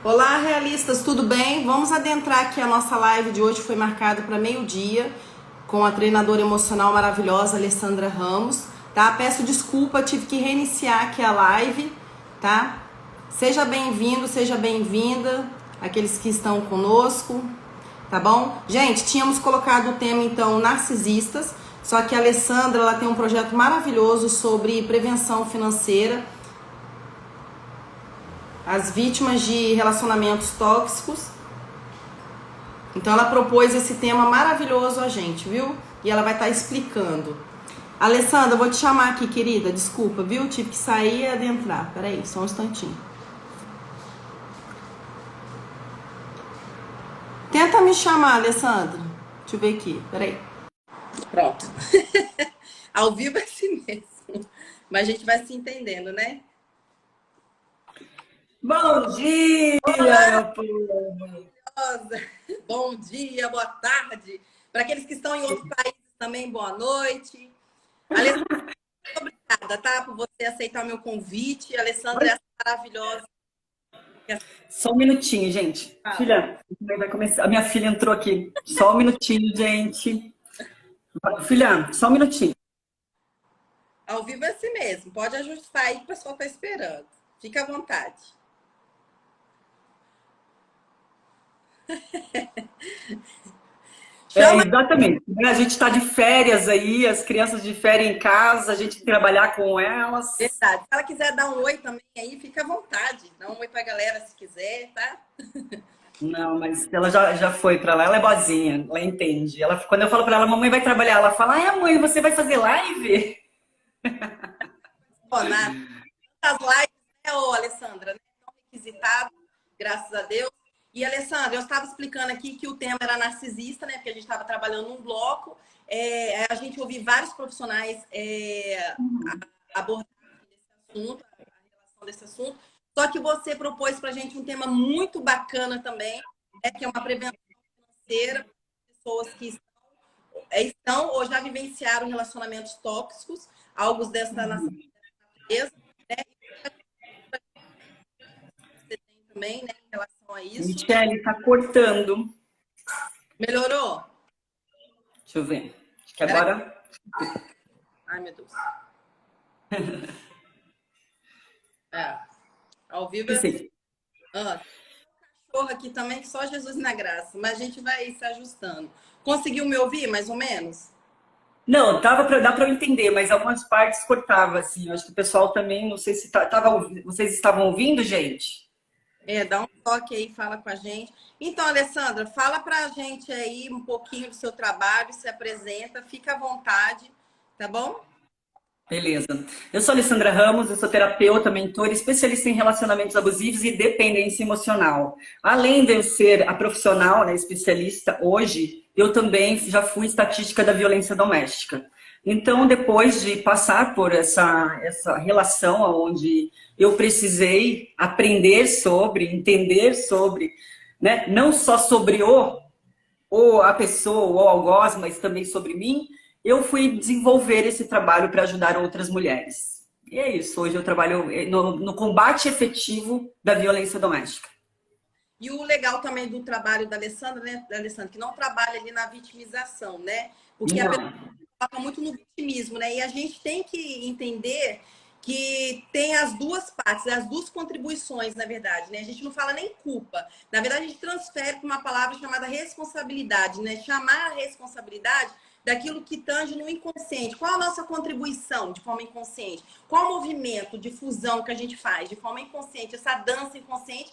Olá, realistas, tudo bem? Vamos adentrar aqui a nossa live de hoje, foi marcada para meio-dia, com a treinadora emocional maravilhosa Alessandra Ramos, tá? Peço desculpa, tive que reiniciar aqui a live, tá? Seja bem-vindo, seja bem-vinda, aqueles que estão conosco, tá bom? Gente, tínhamos colocado o tema, então, narcisistas, só que a Alessandra, ela tem um projeto maravilhoso sobre prevenção financeira, as vítimas de relacionamentos tóxicos. Então ela propôs esse tema maravilhoso a gente, viu? E ela vai estar explicando. Alessandra, eu vou te chamar aqui, querida. Desculpa, viu? Tive que sair e adentrar. Peraí, só um instantinho. Tenta me chamar, Alessandra. Deixa eu ver aqui. Peraí. Pronto. Ao vivo é assim mesmo. Mas a gente vai se entendendo, né? Bom dia, meu povo! Bom dia, boa tarde. Para aqueles que estão em outros países também, boa noite. Alessandra, muito obrigada, tá? Por você aceitar o meu convite. A Alessandra é maravilhosa. Só um minutinho, gente. Filha, vai começar. A minha filha entrou aqui. Só um minutinho, gente. Filha, só um minutinho. Ao vivo é assim mesmo. Pode ajustar aí que o pessoal está esperando. Fica à vontade. Exatamente. A gente está de férias aí, as crianças de férias em casa, a gente tem que trabalhar com elas. Verdade. Se ela quiser dar um oi também aí, fica à vontade. Dá um oi pra galera se quiser, tá? Não, mas ela já foi para lá, ela é boazinha, ela entende. Ela, quando eu falo para ela, mamãe vai trabalhar, ela fala, ai, mãe, você vai fazer live? Ó, as lives, né, ô, Alessandra? Né? Não requisitado, graças a Deus. E, Alessandra, eu estava explicando aqui que o tema era narcisista, né? Porque a gente estava trabalhando num bloco. A gente ouviu vários profissionais abordar esse assunto, a relação desse assunto. Só que você propôs para a gente um tema muito bacana também, que é uma prevenção financeira para pessoas que estão ou já vivenciaram relacionamentos tóxicos, algo dessa natureza, né? Você tem também, né, em relação a isso. Michele, tá cortando. Melhorou? Deixa eu ver. Acho que agora... Ai, meu Deus. Ao vivo é assim. Cachorro aqui também, que só Jesus na graça, mas a gente vai se ajustando. Conseguiu me ouvir, mais ou menos? Não, dá para eu entender, mas algumas partes cortava, assim. Eu acho que o pessoal também, não sei se vocês estavam ouvindo, gente? Dá um toque aí, fala com a gente. Então, Alessandra, fala pra gente aí um pouquinho do seu trabalho, se apresenta, fica à vontade, tá bom? Beleza. Eu sou Alessandra Ramos, eu sou terapeuta, mentora, especialista em relacionamentos abusivos e dependência emocional. Além de eu ser a profissional, né, especialista hoje, eu também já fui estatística da violência doméstica. Então, depois de passar por essa relação onde eu precisei aprender sobre, entender sobre, né, não só sobre ou a pessoa, ou o algoz, mas também sobre mim, eu fui desenvolver esse trabalho para ajudar outras mulheres. E é isso, hoje eu trabalho no combate efetivo da violência doméstica. E o legal também do trabalho da Alessandra, né, Alessandra, que não trabalha ali na vitimização, né? Porque a pessoa foca muito no vitimismo, né? E a gente tem que entender que tem as duas partes, as duas contribuições, na verdade, né? A gente não fala nem culpa. Na verdade, a gente transfere para uma palavra chamada responsabilidade, né? Chamar a responsabilidade daquilo que tange no inconsciente. Qual a nossa contribuição de forma inconsciente? Qual o movimento de fusão que a gente faz de forma inconsciente, essa dança inconsciente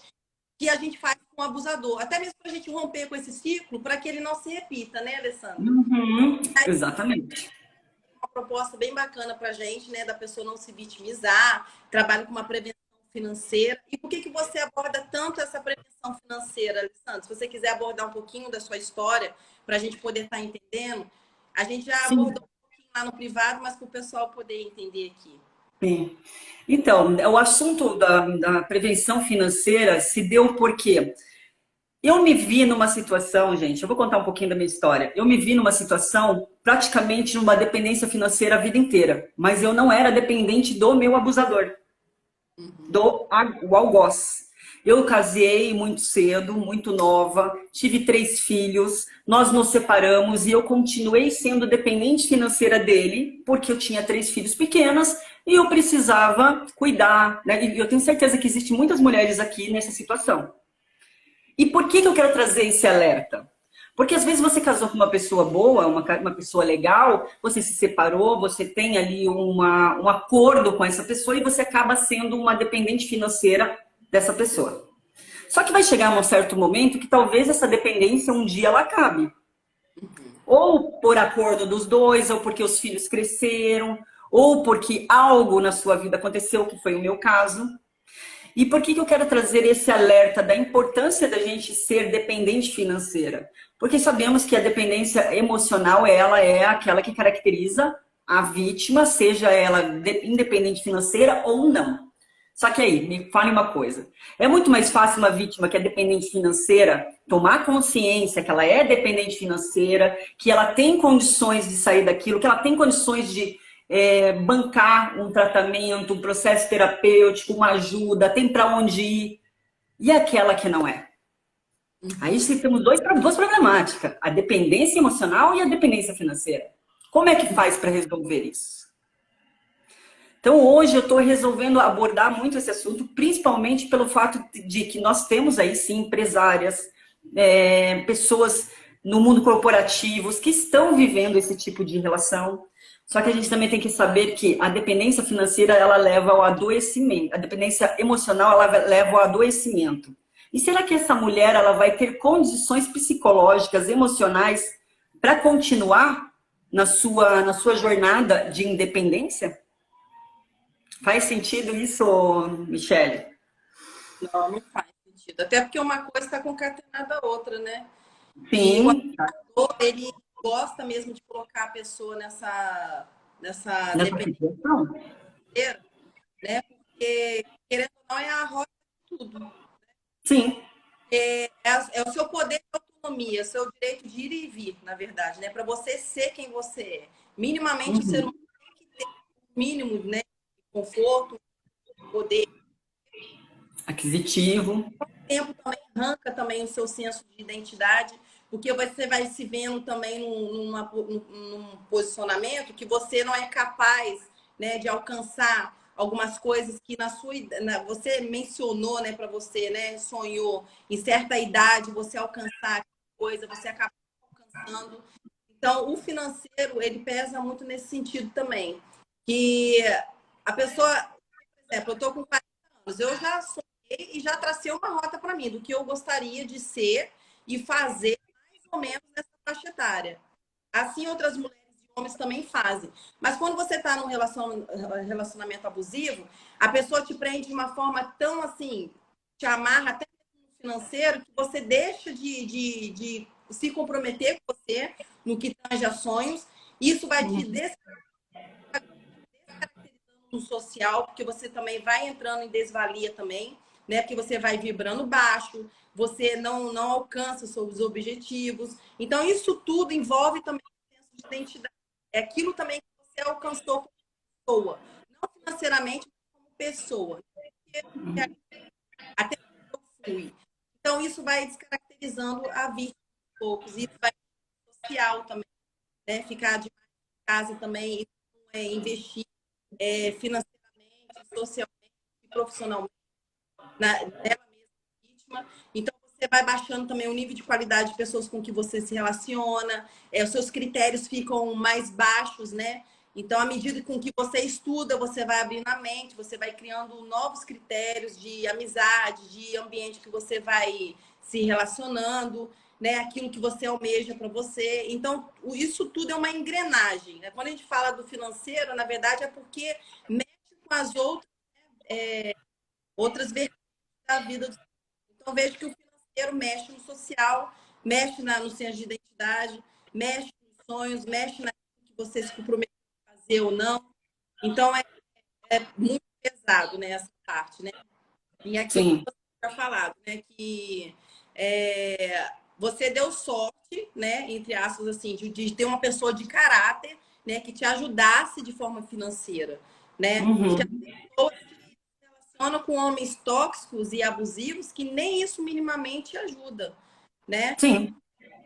que a gente faz com o abusador? Até mesmo para a gente romper com esse ciclo, para que ele não se repita, né, Alessandra? Exatamente. Uma proposta bem bacana para a gente, né, da pessoa não se vitimizar, trabalha com uma prevenção financeira. E por que você aborda tanto essa prevenção financeira, Alessandra? Se você quiser abordar um pouquinho da sua história, para a gente poder estar entendendo, a gente já abordou um pouquinho lá no privado, mas para o pessoal poder entender aqui. Sim. Então, o assunto da prevenção financeira se deu porque eu me vi numa situação, gente, eu vou contar um pouquinho da minha história. Eu me vi numa situação, praticamente numa dependência financeira a vida inteira, mas eu não era dependente do meu abusador, o algoz. Eu casei muito cedo, muito nova, tive 3 filhos, nós nos separamos e eu continuei sendo dependente financeira dele, porque eu tinha 3 filhos pequenos e eu precisava cuidar, né? E eu tenho certeza que existem muitas mulheres aqui nessa situação. E por que eu quero trazer esse alerta? Porque às vezes você casou com uma pessoa boa, uma pessoa legal, você se separou, você tem ali um acordo com essa pessoa e você acaba sendo uma dependente financeira dessa pessoa. Só que vai chegar um certo momento que talvez essa dependência um dia ela acabe. Ou por acordo dos dois, ou porque os filhos cresceram, ou porque algo na sua vida aconteceu, que foi o meu caso. E por que eu quero trazer esse alerta da importância da gente ser dependente financeira? Porque sabemos que a dependência emocional, ela é aquela que caracteriza a vítima, seja ela independente financeira ou não. Só que aí, me fale uma coisa. É muito mais fácil uma vítima que é dependente financeira tomar consciência que ela é dependente financeira, que ela tem condições de sair daquilo, que ela tem condições de bancar um tratamento, um processo terapêutico, uma ajuda, tem para onde ir. E aquela que não é? Aí temos duas problemáticas, a dependência emocional e a dependência financeira. Como é que faz para resolver isso? Então hoje eu estou resolvendo abordar muito esse assunto, principalmente pelo fato de que nós temos aí sim empresárias, pessoas no mundo corporativo que estão vivendo esse tipo de relação. Só que a gente também tem que saber que a dependência financeira, ela leva ao adoecimento. A dependência emocional, ela leva ao adoecimento. E será que essa mulher, ela vai ter condições psicológicas, emocionais, para continuar na sua jornada de independência? Faz sentido isso, Michele? Não, não faz sentido. Até porque uma coisa está concatenada a outra, né? E o Sim. ator, ele gosta mesmo de colocar a pessoa nessa dependência, Situação? né? Porque, querendo ou não, é a roda de tudo. Sim. É o seu poder de autonomia, seu direito de ir e vir, na verdade, né? Para você ser quem você é. Minimamente, o ser humano tem que ter um mínimo, né? De conforto, poder. Aquisitivo. O tempo também arranca também o seu senso de identidade, porque você vai se vendo também num posicionamento que você não é capaz, né, de alcançar algumas coisas que você mencionou, né, para você, né, sonhou em certa idade você alcançar coisa, você acaba alcançando. Então, o financeiro, ele pesa muito nesse sentido também, que a pessoa, por exemplo, eu estou com 40 anos, eu já sou e já tracei uma rota para mim do que eu gostaria de ser e fazer mais ou menos nessa faixa etária. Assim, outras mulheres e homens também fazem. Mas quando você está num relacionamento abusivo, a pessoa te prende de uma forma tão assim, te amarra até no financeiro, que você deixa de se comprometer com você no que tange a sonhos. Isso vai te descaracterizando no social, porque você também vai entrando em desvalia também, né? Porque você vai vibrando baixo, você não alcança os seus objetivos. Então, isso tudo envolve também o senso de identidade. É aquilo também que você alcançou como pessoa. Não financeiramente, mas como pessoa. Até onde eu fui. Então, isso vai descaracterizando a vida de poucos. Isso vai ser social também, né? Ficar de casa também, investir financeiramente, socialmente, profissionalmente nela mesma vítima. Então, você vai baixando também o nível de qualidade de pessoas com que você se relaciona, os seus critérios ficam mais baixos, né? Então, à medida com que você estuda, você vai abrindo a mente, você vai criando novos critérios de amizade, de ambiente que você vai se relacionando, né? Aquilo que você almeja para você. Então, isso tudo é uma engrenagem, né? Quando a gente fala do financeiro, na verdade, é porque mexe com as outras vertentes da vida. Então, vejo que o financeiro mexe no social, mexe no senso de identidade, mexe nos sonhos, mexe naquilo que você se comprometeu a fazer ou não. Então, é muito pesado, né, essa parte, né? E aquilo Sim. que você já falado, né, que você deu sorte, né, entre aspas, assim, de ter uma pessoa de caráter, né, que te ajudasse de forma financeira, né? Porque as pessoas relaciona com homens tóxicos e abusivos que nem isso minimamente ajuda, né? Sim.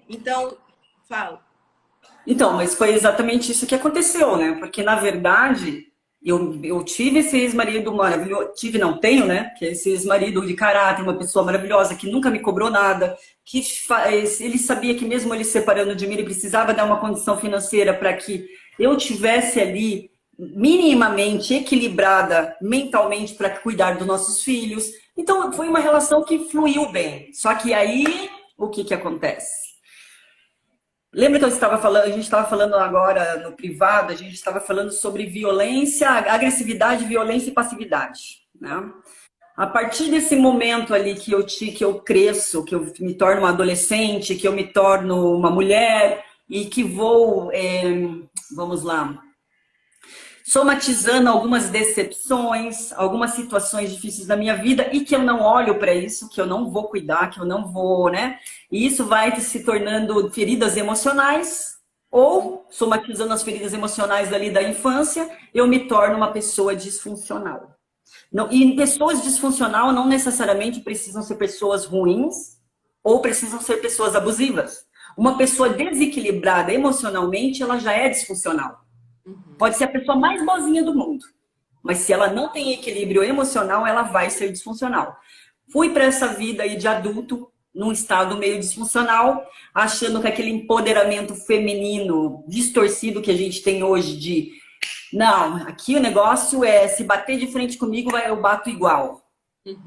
Então, fala. Então, mas foi exatamente isso que aconteceu, né? Porque, na verdade, eu tive esse ex-marido maravilhoso, tive, não tenho, né? Que é esse ex-marido de caráter, uma pessoa maravilhosa, que nunca me cobrou nada, que ele sabia que mesmo ele se separando de mim, ele precisava dar uma condição financeira para que eu tivesse ali minimamente equilibrada mentalmente para cuidar dos nossos filhos. Então, foi uma relação que fluiu bem. Só que aí, o que acontece? Lembra que eu estava falando, a gente estava falando agora no privado, a gente estava falando sobre violência, agressividade, violência e passividade, né? A partir desse momento ali que eu cresço, que eu me torno uma adolescente, que eu me torno uma mulher e que vou, vamos lá, somatizando algumas decepções, algumas situações difíceis da minha vida e que eu não olho para isso, que eu não vou cuidar, que eu não vou, né? E isso vai se tornando feridas emocionais ou, somatizando as feridas emocionais ali da infância, eu me torno uma pessoa disfuncional. Não, e pessoas disfuncionais não necessariamente precisam ser pessoas ruins ou precisam ser pessoas abusivas. Uma pessoa desequilibrada emocionalmente, ela já é disfuncional. Pode ser a pessoa mais boazinha do mundo, mas se ela não tem equilíbrio emocional, ela vai ser disfuncional. Fui para essa vida aí de adulto, num estado meio disfuncional, achando que aquele empoderamento feminino distorcido que a gente tem hoje de não, aqui o negócio é se bater de frente comigo, eu bato igual.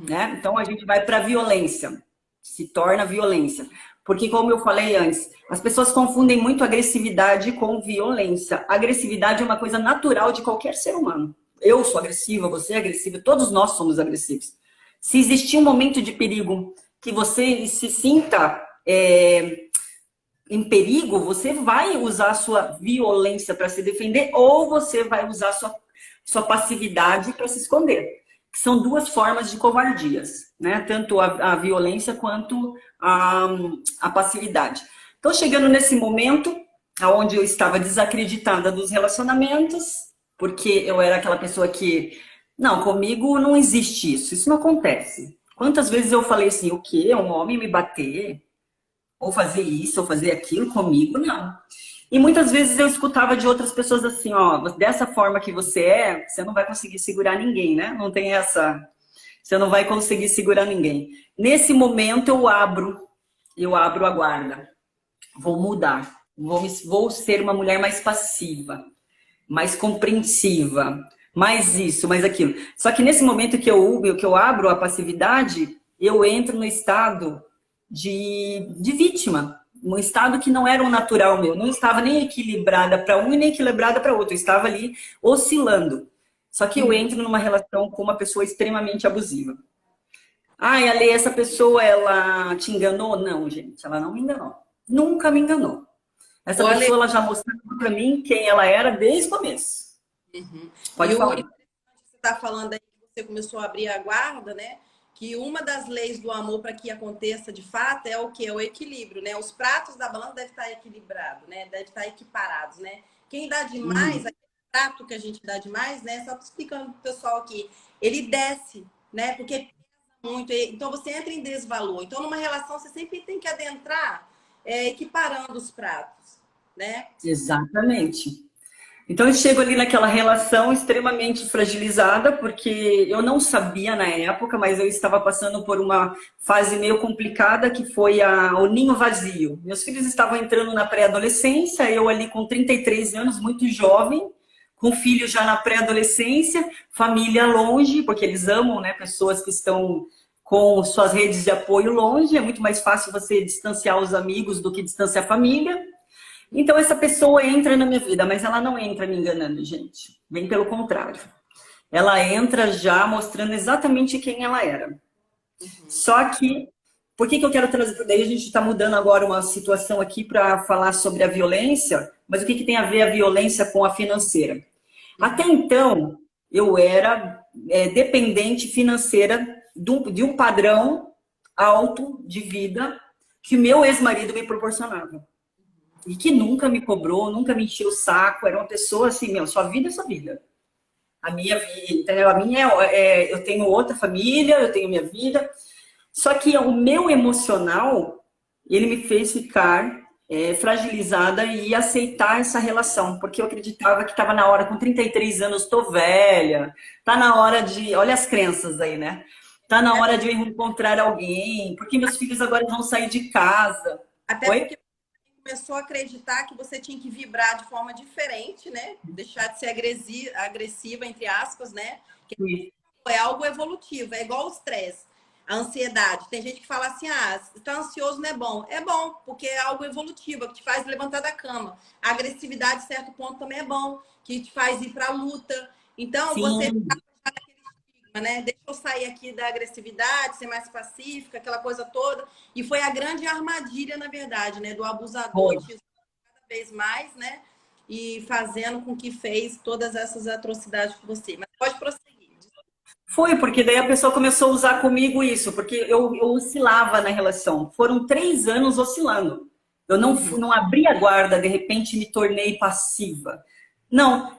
Né? Então a gente vai para a violência, se torna violência. Porque, como eu falei antes, as pessoas confundem muito agressividade com violência. A agressividade é uma coisa natural de qualquer ser humano. Eu sou agressiva, você é agressiva, todos nós somos agressivos. Se existir um momento de perigo que você se sinta em perigo, você vai usar a sua violência para se defender ou você vai usar a sua passividade para se esconder. Que são duas formas de covardias, né? Tanto a violência quanto a passividade. Então, chegando nesse momento, onde eu estava desacreditada dos relacionamentos, porque eu era aquela pessoa que, não, comigo não existe isso não acontece. Quantas vezes eu falei assim, o quê? Um homem me bater? Ou fazer isso, ou fazer aquilo comigo? Não. E muitas vezes eu escutava de outras pessoas assim, ó, dessa forma que você é, você não vai conseguir segurar ninguém, né? Não tem essa... Você não vai conseguir segurar ninguém. Nesse momento eu abro a guarda. Vou mudar. Vou ser uma mulher mais passiva, mais compreensiva, mais isso, mais aquilo. Só que nesse momento que eu abro a passividade, eu entro no estado de vítima. Um estado que não era um natural meu. Não estava nem equilibrada para um e nem equilibrada para outro. Eu estava ali oscilando. Só que eu entro numa relação com uma pessoa extremamente abusiva. Ai, Ale, essa pessoa, ela te enganou? Não, gente, ela não me enganou. Nunca me enganou. Essa pessoa, ela já mostrou para mim quem ela era desde o começo. Pode falar. Você está falando aí que você começou a abrir a guarda, né? Que uma das leis do amor para que aconteça de fato é o que? É o equilíbrio, né? Os pratos da balança devem estar equilibrados, né? Devem estar equiparados, né? Quem dá demais, aquele prato que a gente dá demais, né? Só explicando para o pessoal aqui, ele desce, né? Porque pesa muito. Então você entra em desvalor. Então, numa relação, você sempre tem que adentrar equiparando os pratos, né? Exatamente. Então eu chego ali naquela relação extremamente fragilizada, porque eu não sabia na época, mas eu estava passando por uma fase meio complicada, que foi o ninho vazio. Meus filhos estavam entrando na pré-adolescência, eu ali com 33 anos, muito jovem, com filhos já na pré-adolescência, família longe, porque eles amam, né, pessoas que estão com suas redes de apoio longe, é muito mais fácil você distanciar os amigos do que distanciar a família. Então, essa pessoa entra na minha vida, mas ela não entra me enganando, gente. Bem pelo contrário. Ela entra já mostrando exatamente quem ela era. Só que, por que eu quero trazer? Daí a gente está mudando agora uma situação aqui para falar sobre a violência, mas o que tem a ver a violência com a financeira? Até então, eu era dependente financeira de um padrão alto de vida que meu ex-marido me proporcionava. E que nunca me cobrou, nunca me encheu o saco. Era uma pessoa assim, meu, sua vida é sua vida. a minha vida, entendeu? A minha eu tenho outra família, eu tenho minha vida. Só que o meu emocional, ele me fez ficar fragilizada e aceitar essa relação, porque eu acreditava que estava na hora, com 33 anos, estou velha, tá na hora de, olha as crenças aí, né? Tá na hora de eu encontrar alguém, porque meus filhos agora vão sair de casa. Até Oi? porque começou a acreditar que você tinha que vibrar de forma diferente, né? Deixar de ser agressiva, entre aspas, né? Que é algo evolutivo, é igual o estresse, a ansiedade. Tem gente que fala assim, estar ansioso não é bom. É bom, porque é algo evolutivo, que te faz levantar da cama. A agressividade, certo ponto, também é bom, que te faz ir para a luta. Então, você né? Deixa eu sair aqui da agressividade, ser mais pacífica, aquela coisa toda. E foi a grande armadilha, na verdade, né? Do abusador te usando cada vez mais, né? E fazendo com que fez todas essas atrocidades com você. Mas pode prosseguir. Foi, porque daí a pessoa começou a usar comigo isso, porque eu oscilava na relação. Foram 3 anos oscilando. Eu não abri a guarda, de repente me tornei passiva. Não,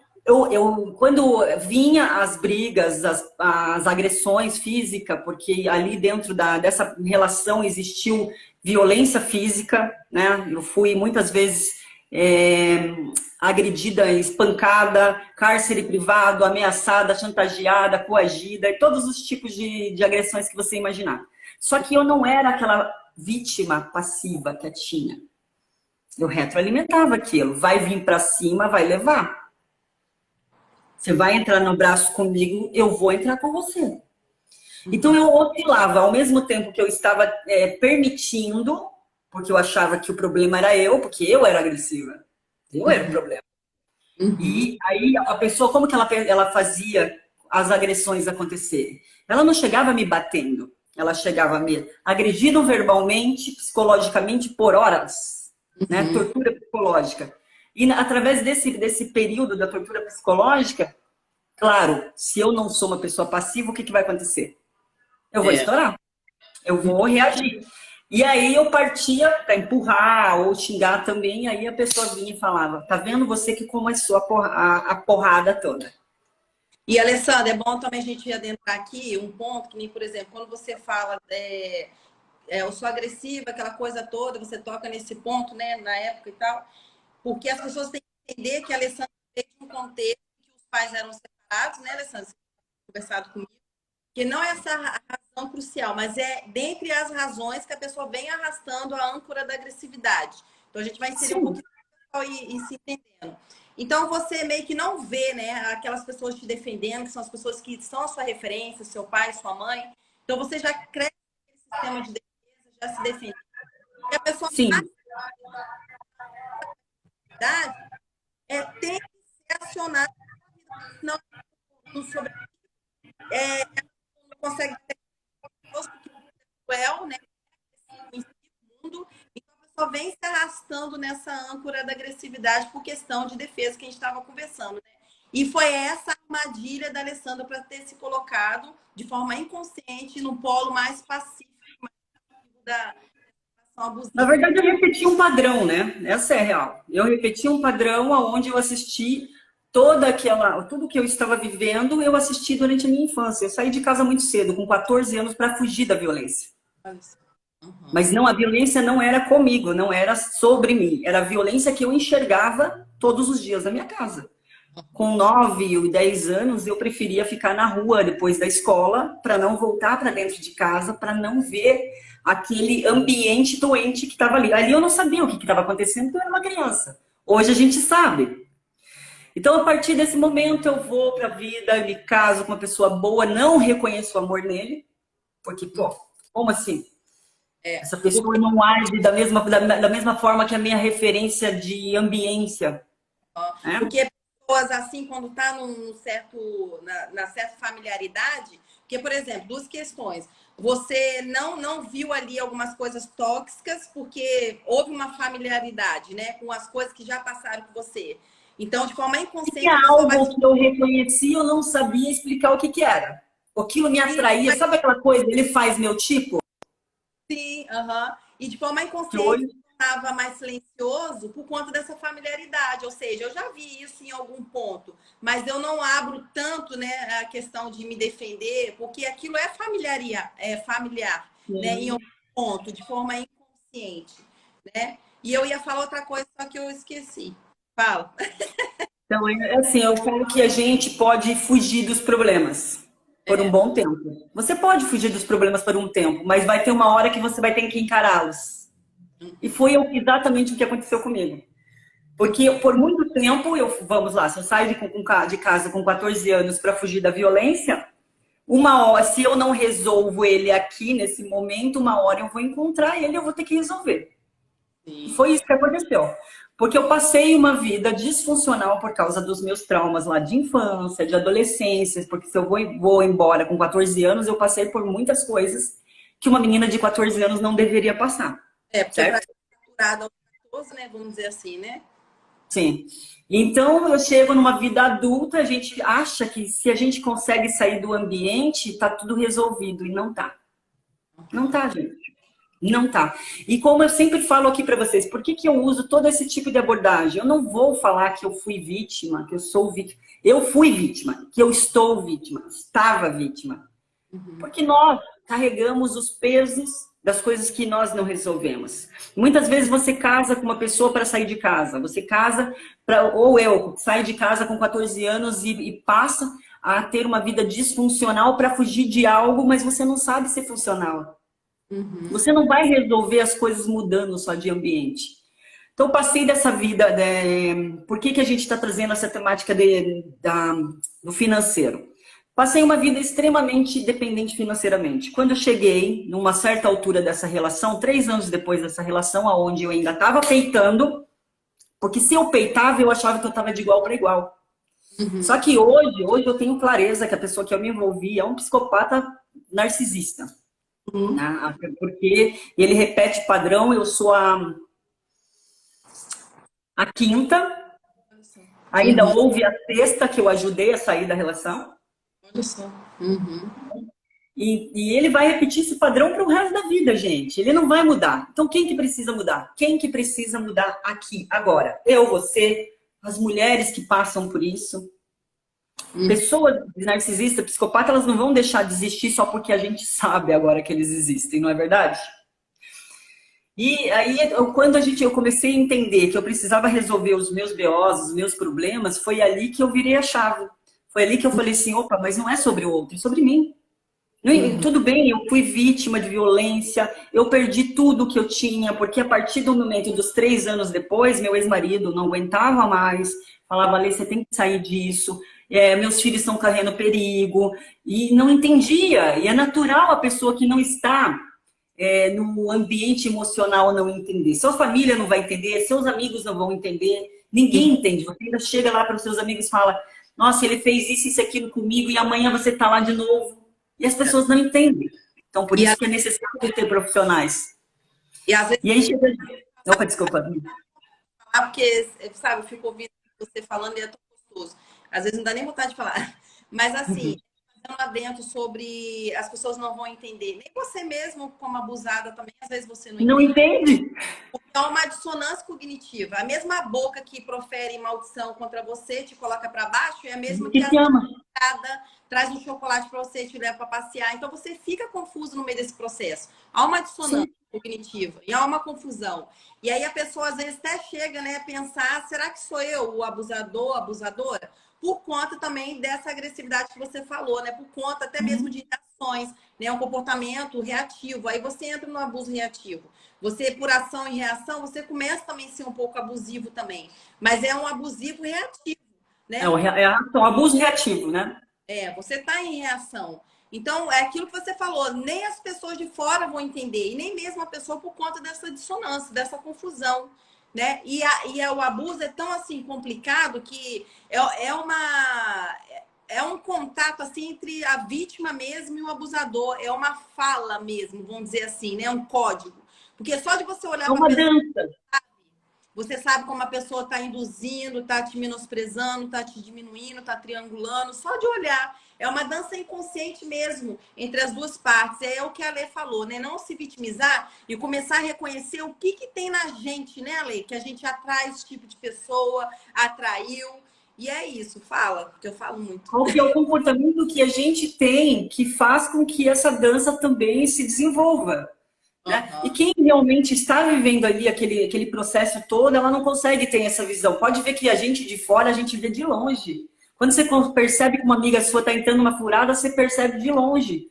quando vinha as brigas, as agressões físicas, porque ali dentro dessa relação existiu violência física, né? Eu fui muitas vezes agredida, espancada, cárcere privado, ameaçada, chantageada, coagida, e todos os tipos de agressões que você imaginar. Só que eu não era aquela vítima passiva, quietinha. Eu retroalimentava aquilo. Vai vir para cima, vai levar. Você vai entrar no braço comigo, eu vou entrar com você. Então eu oscilava, ao mesmo tempo que eu estava permitindo, porque eu achava que o problema era eu, porque eu era agressiva. Eu era o problema. E aí a pessoa, como que ela fazia as agressões acontecerem? Ela não chegava me batendo, ela chegava me agredindo verbalmente, psicologicamente por horas, né? Tortura psicológica. E através desse período da tortura psicológica, claro, se eu não sou uma pessoa passiva, o que vai acontecer? Eu vou estourar, eu vou reagir. E aí eu partia para empurrar ou xingar também, aí a pessoa vinha e falava, tá vendo você que começou a porrada toda. E, Alessandra, é bom também a gente adentrar aqui um ponto, que nem, por exemplo, quando você fala eu sou agressiva, aquela coisa toda, você toca nesse ponto, né, na época e tal, porque as pessoas têm que entender que a Alessandra teve um contexto que os pais eram separados, né, Alessandra? Você tem conversado comigo. Que não é essa a razão crucial, mas é dentre as razões que a pessoa vem arrastando a âncora da agressividade. Então, a gente vai inserir um pouquinho e se entendendo. Então, você meio que não vê, né, aquelas pessoas te defendendo, que são as pessoas que são a sua referência, seu pai, sua mãe. Então, você já cresce nesse sistema de defesa, já se defende. E a pessoa tem que ser acionada, não sobre não consegue ter né? Mundo, então a pessoa vem se arrastando nessa âncora da agressividade por questão de defesa que a gente estava conversando, né? E foi essa armadilha da Alessandra para ter se colocado de forma inconsciente no polo mais pacífico da relação abusiva. Na verdade, eu repeti um padrão, né? Essa é a real. Eu repeti um padrão onde eu assisti tudo que eu estava vivendo, eu assisti durante a minha infância. Eu saí de casa muito cedo, com 14 anos, para fugir da violência. Mas a violência não era comigo, não era sobre mim. Era a violência que eu enxergava todos os dias na minha casa. Com 9 ou 10 anos, eu preferia ficar na rua depois da escola, para não voltar para dentro de casa, para não ver aquele ambiente doente que estava ali. Ali eu não sabia o que estava acontecendo, porque eu era uma criança. Hoje a gente sabe. Então, a partir desse momento, eu vou para a vida, me caso com uma pessoa boa, não reconheço o amor nele, porque, como assim? Essa pessoa não age da mesma forma que a minha referência de ambiência. Porque pessoas assim, quando está na certa familiaridade, porque, por exemplo, 2 questões. Você não viu ali algumas coisas tóxicas porque houve uma familiaridade, né, com as coisas que já passaram com você. Então, de forma inconsciente... Tinha algo que eu reconheci, eu não sabia explicar o que era. Aquilo me atraía. Sabe aquela coisa, ele faz meu tipo? Sim, e de forma inconsciente, estava mais silencioso por conta dessa familiaridade, ou seja, eu já vi isso em algum ponto, mas eu não abro tanto, né, a questão de me defender, porque aquilo é familiar, né, em algum ponto, de forma inconsciente, né? E eu ia falar outra coisa, só que eu esqueci. Fala. Então, é assim, eu falo que a gente pode fugir dos problemas por um bom tempo. Você pode fugir dos problemas por um tempo, mas vai ter uma hora que você vai ter que encará-los. E foi exatamente o que aconteceu comigo. Porque por muito tempo, vamos lá, se eu saio de casa com 14 anos para fugir da violência, uma hora, se eu não resolvo ele aqui, nesse momento, uma hora eu vou encontrar ele e eu vou ter que resolver. E foi isso que aconteceu. Porque eu passei uma vida disfuncional por causa dos meus traumas lá de infância, de adolescência, porque se eu vou embora com 14 anos, eu passei por muitas coisas que uma menina de 14 anos não deveria passar. Porque para ser curada aos 14, né, vamos dizer assim, né? Sim. Então, eu chego numa vida adulta, a gente acha que se a gente consegue sair do ambiente, tá tudo resolvido, e não tá. Não tá, gente. Não tá. E como eu sempre falo aqui para vocês, por que eu uso todo esse tipo de abordagem? Eu não vou falar que eu fui vítima, que eu sou vítima. Eu fui vítima, que eu estou vítima, estava vítima. Porque nós carregamos os pesos das coisas que nós não resolvemos. Muitas vezes você casa com uma pessoa para sair de casa. Você casa, ou eu, saio de casa com 14 anos e passa a ter uma vida disfuncional para fugir de algo, mas você não sabe ser funcional. Você não vai resolver as coisas mudando só de ambiente. Então, eu passei dessa vida... Por que a gente está trazendo essa temática do financeiro? Passei uma vida extremamente dependente financeiramente. Quando eu cheguei, numa certa altura dessa relação, 3 anos depois dessa relação, onde eu ainda estava peitando, porque se eu peitava, eu achava que eu estava de igual para igual. Só que hoje eu tenho clareza que a pessoa que eu me envolvi é um psicopata narcisista. Porque ele repete padrão, eu sou a quinta, ainda houve a sexta que eu ajudei a sair da relação. Olha só. E ele vai repetir esse padrão para o resto da vida, gente. Ele não vai mudar. Então, quem que precisa mudar? Quem que precisa mudar aqui, agora? Eu, você, as mulheres que passam por isso. Pessoas narcisistas, psicopatas, elas não vão deixar de existir só porque a gente sabe agora que eles existem, não é verdade? E aí, quando eu comecei a entender que eu precisava resolver os meus BOs, os meus problemas, foi ali que eu virei a chave. Foi ali que eu falei assim, opa, mas não é sobre o outro, é sobre mim. Tudo bem, eu fui vítima de violência, eu perdi tudo que eu tinha, porque a partir do momento dos 3 anos depois, meu ex-marido não aguentava mais, falava, Alê, você tem que sair disso, meus filhos estão correndo perigo, e não entendia. E é natural a pessoa que não está no ambiente emocional não entender. Sua família não vai entender, seus amigos não vão entender, ninguém entende. Você ainda chega lá para os seus amigos e fala, nossa, ele fez isso, isso, aquilo comigo, e amanhã você está lá de novo. E as pessoas não entendem. Então, por isso que é necessário ter profissionais. E às vezes... E aí chega... Opa, desculpa. Porque, sabe, eu fico ouvindo você falando e é tão gostoso. Às vezes não dá nem vontade de falar. Mas, assim, fazendo lá dentro sobre... As pessoas não vão entender. Nem você mesmo, como abusada também, às vezes você não entende. Porque é uma dissonância cognitiva. A mesma boca que profere maldição contra você, te coloca para baixo, é a mesma que traz um chocolate para você, te leva para passear. Então, você fica confuso no meio desse processo. Há uma dissonância cognitiva e há uma confusão. E aí a pessoa, às vezes, até chega, né, a pensar, será que sou eu o abusador, abusadora? Por conta também dessa agressividade que você falou, né? Por conta até mesmo de reações, né? Um comportamento reativo. Aí você entra no abuso reativo. Você, por ação e reação, você começa também a ser um pouco abusivo também. Mas é um abusivo reativo, né? É um abuso reativo, né? Você está em reação. Então, é aquilo que você falou, nem as pessoas de fora vão entender, e nem mesmo a pessoa por conta dessa dissonância, dessa confusão, né? O abuso é tão, assim, complicado que é um contato, assim, entre a vítima mesmo e o abusador. É uma fala mesmo, vamos dizer assim, né? Um código. Porque só de você olhar para a pessoa... dança. você sabe como a pessoa está induzindo, está te menosprezando, está te diminuindo, está triangulando, só de olhar. É uma dança inconsciente mesmo, entre as duas partes. É o que a Lê falou, né? Não se vitimizar e começar a reconhecer o que tem na gente, né, Lê? Que a gente atrai esse tipo de pessoa, atraiu. E é isso, fala, porque eu falo muito. Qual que é o comportamento que a gente tem que faz com que essa dança também se desenvolva? Né? E quem realmente está vivendo ali aquele processo todo, ela não consegue ter essa visão. Pode ver que a gente de fora, a gente vê de longe. Quando você percebe que uma amiga sua está entrando numa furada, você percebe de longe.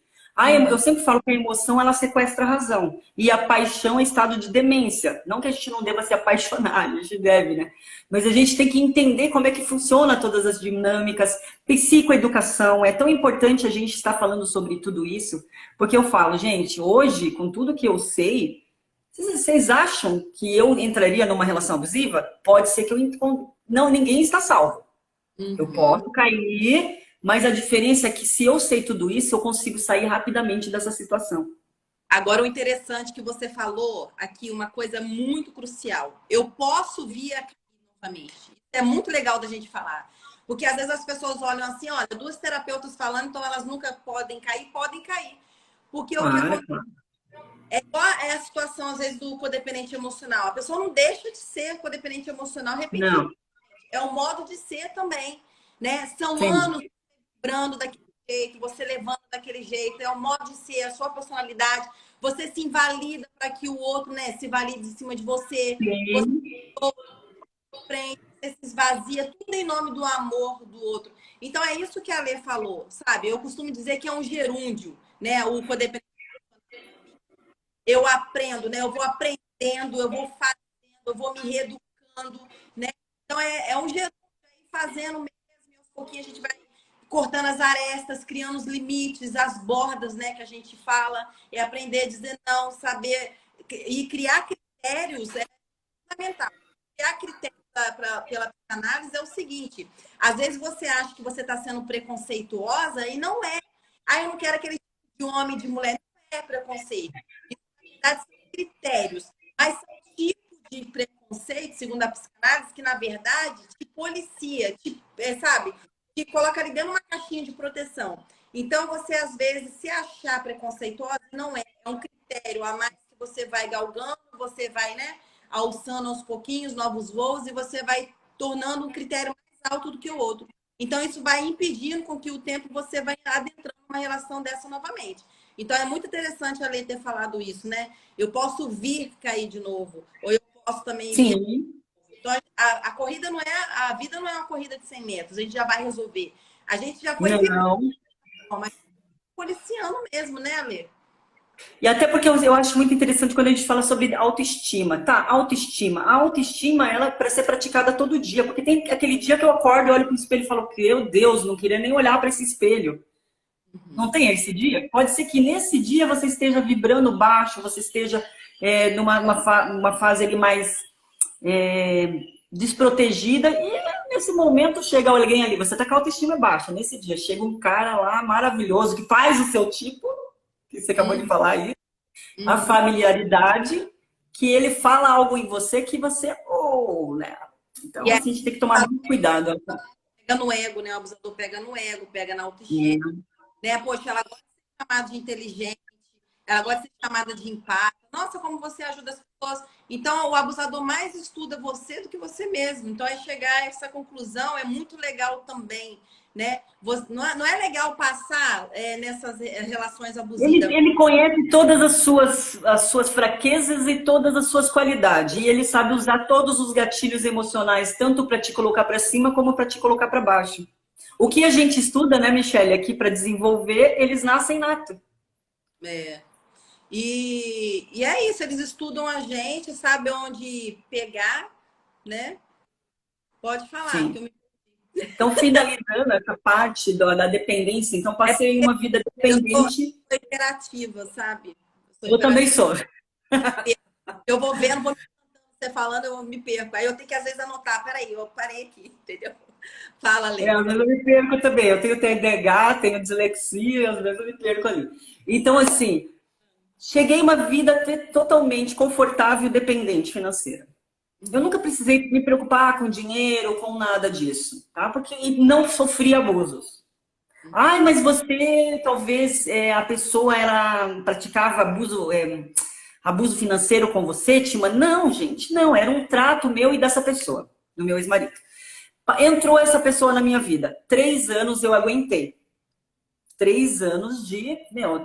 Eu sempre falo que a emoção, ela sequestra a razão. E a paixão é estado de demência. Não que a gente não deva se apaixonar, a gente deve, né? Mas a gente tem que entender como é que funciona todas as dinâmicas. Psicoeducação, é tão importante a gente estar falando sobre tudo isso, porque eu falo, gente, hoje, com tudo que eu sei, vocês acham que eu entraria numa relação abusiva? Pode ser que eu... Não, ninguém está salvo. Eu posso cair, mas a diferença é que se eu sei tudo isso, eu consigo sair rapidamente dessa situação. Agora, o interessante que você falou aqui, uma coisa muito crucial. Eu posso vir aqui novamente. Isso é muito legal da gente falar. Porque às vezes as pessoas olham assim, olha, duas terapeutas falando, então elas nunca podem cair. Porque o que acontece é igual a situação, às vezes, do codependente emocional. A pessoa não deixa de ser codependente emocional repetido. É um modo de ser também, né? São anos lembrando daquele jeito, você levando daquele jeito, é o modo de ser, a sua personalidade. Você se invalida para que o outro, né, se valide em cima de você. Você frente, você se esvazia, tudo em nome do amor do outro. Então é isso que a Lê falou, sabe? Eu costumo dizer que é um gerúndio, né? O codependente. Eu aprendo, né? Eu vou aprendendo, eu vou fazendo, eu vou me reeducando, né? Então é um gerúndio aí fazendo mesmo, e aos pouquinhos a gente vai cortando as arestas, criando os limites, as bordas, né, que a gente fala, é aprender a dizer não, saber e criar critérios é fundamental. Criar critérios pela análise é o seguinte: às vezes você acha que você está sendo preconceituosa e não é. Eu não quero aquele tipo de homem, de mulher, não é preconceito. São critérios, mas são tipos de preconceito, segundo a psicanálise, que na verdade te policia, sabe? Que coloca ali dentro de uma caixinha de proteção. Então, você, às vezes, se achar preconceituosa, não é. É um critério a mais que você vai galgando, você vai, né, alçando aos pouquinhos novos voos e você vai tornando um critério mais alto do que o outro. Então, isso vai impedindo com que o tempo você vai adentrando uma relação dessa novamente. Então, é muito interessante a Lê ter falado isso, né? Eu posso vir cair de novo, ou eu posso também vir. Então, a corrida não é... A vida não é uma corrida de 100 metros. A gente já vai resolver. A gente já foi... Mas policiando mesmo, né, Alê? E até porque eu acho muito interessante quando a gente fala sobre autoestima, tá? Autoestima. A autoestima, ela é para ser praticada todo dia. Porque tem aquele dia que eu acordo, eu olho para o espelho e falo, meu Deus, não queria nem olhar para esse espelho. Não tem esse dia? Pode ser que nesse dia você esteja vibrando baixo, você esteja numa fase ali mais... desprotegida, e nesse momento chega alguém ali, você tá com a autoestima baixa, nesse dia chega um cara lá maravilhoso, que faz o seu tipo, que você acabou de falar aí, a familiaridade, que ele fala algo em você que você, né? Então assim, a gente tem que tomar muito cuidado. Pega no ego, né? O abusador pega no ego, pega na autoestima, né? Poxa, ela gosta de ser chamada de inteligente, ela gosta de ser chamada de empática. Nossa, como você ajuda as pessoas. Então, o abusador mais estuda você do que você mesmo. Então, chegar a essa conclusão é muito legal também, né? Não é legal passar nessas relações abusivas. Ele conhece todas as suas fraquezas e todas as suas qualidades. E ele sabe usar todos os gatilhos emocionais, tanto para te colocar para cima como para te colocar para baixo. O que a gente estuda, né, Michele, aqui para desenvolver, eles nascem nato. E é isso, eles estudam a gente, sabem onde pegar, né? Pode falar. Que eu me... Então, finalizando essa parte da dependência, então passei uma vida dependente. Eu sou imperativa, sabe? Eu também sou. Eu vou vendo, vou você falando, eu me perco. Aí eu tenho que, às vezes, anotar. Peraí, eu parei aqui, entendeu? Fala, Lê. Às vezes eu me perco também. Eu tenho TDAH, tenho dislexia, às vezes eu me perco ali. Então, assim, cheguei a uma vida totalmente confortável e dependente financeira. Eu nunca precisei me preocupar com dinheiro, com nada disso, tá? Porque não sofri abusos. Ai, mas você, talvez, a pessoa, ela praticava abuso financeiro com você, Tima? Não, gente, não. Era um trato meu e dessa pessoa, do meu ex-marido. Entrou essa pessoa na minha vida. 3 anos eu aguentei. 3 anos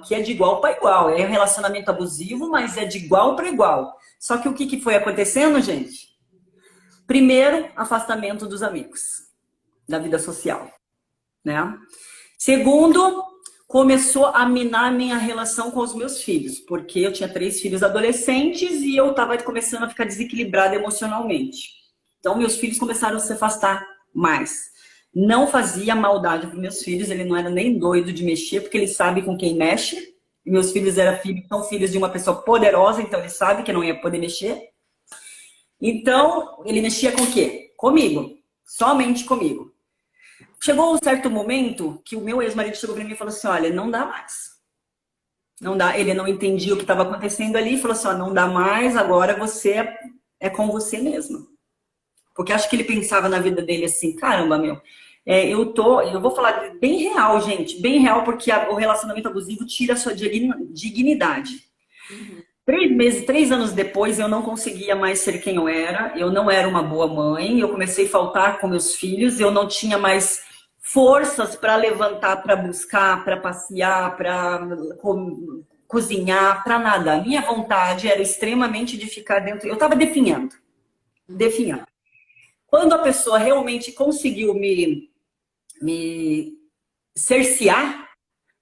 que é de igual para igual. É um relacionamento abusivo, mas é de igual para igual. Só que o que foi acontecendo, gente? Primeiro, afastamento dos amigos, da vida social, né? Segundo, começou a minar minha relação com os meus filhos, porque eu tinha 3 filhos adolescentes e eu estava começando a ficar desequilibrada emocionalmente. Então, meus filhos começaram a se afastar mais. Não fazia maldade para meus filhos, ele não era nem doido de mexer, porque ele sabe com quem mexe. E meus filhos são filhos de uma pessoa poderosa, então ele sabe que não ia poder mexer. Então, ele mexia com o quê? Comigo. Somente comigo. Chegou um certo momento que o meu ex-marido chegou para mim e falou assim, olha, não dá mais. Não dá. Ele não entendia o que estava acontecendo ali e falou assim, ó, não dá mais, agora você é com você mesmo. Porque acho que ele pensava na vida dele assim, caramba, meu, eu vou falar bem real, gente, bem real, porque o relacionamento abusivo tira a sua dignidade. 3 anos depois, eu não conseguia mais ser quem eu não era uma boa mãe, eu comecei a faltar com meus filhos, eu não tinha mais forças para levantar, para buscar, para passear, para cozinhar, para nada. A minha vontade era extremamente de ficar dentro, eu estava definhando. Quando a pessoa realmente conseguiu me cercear,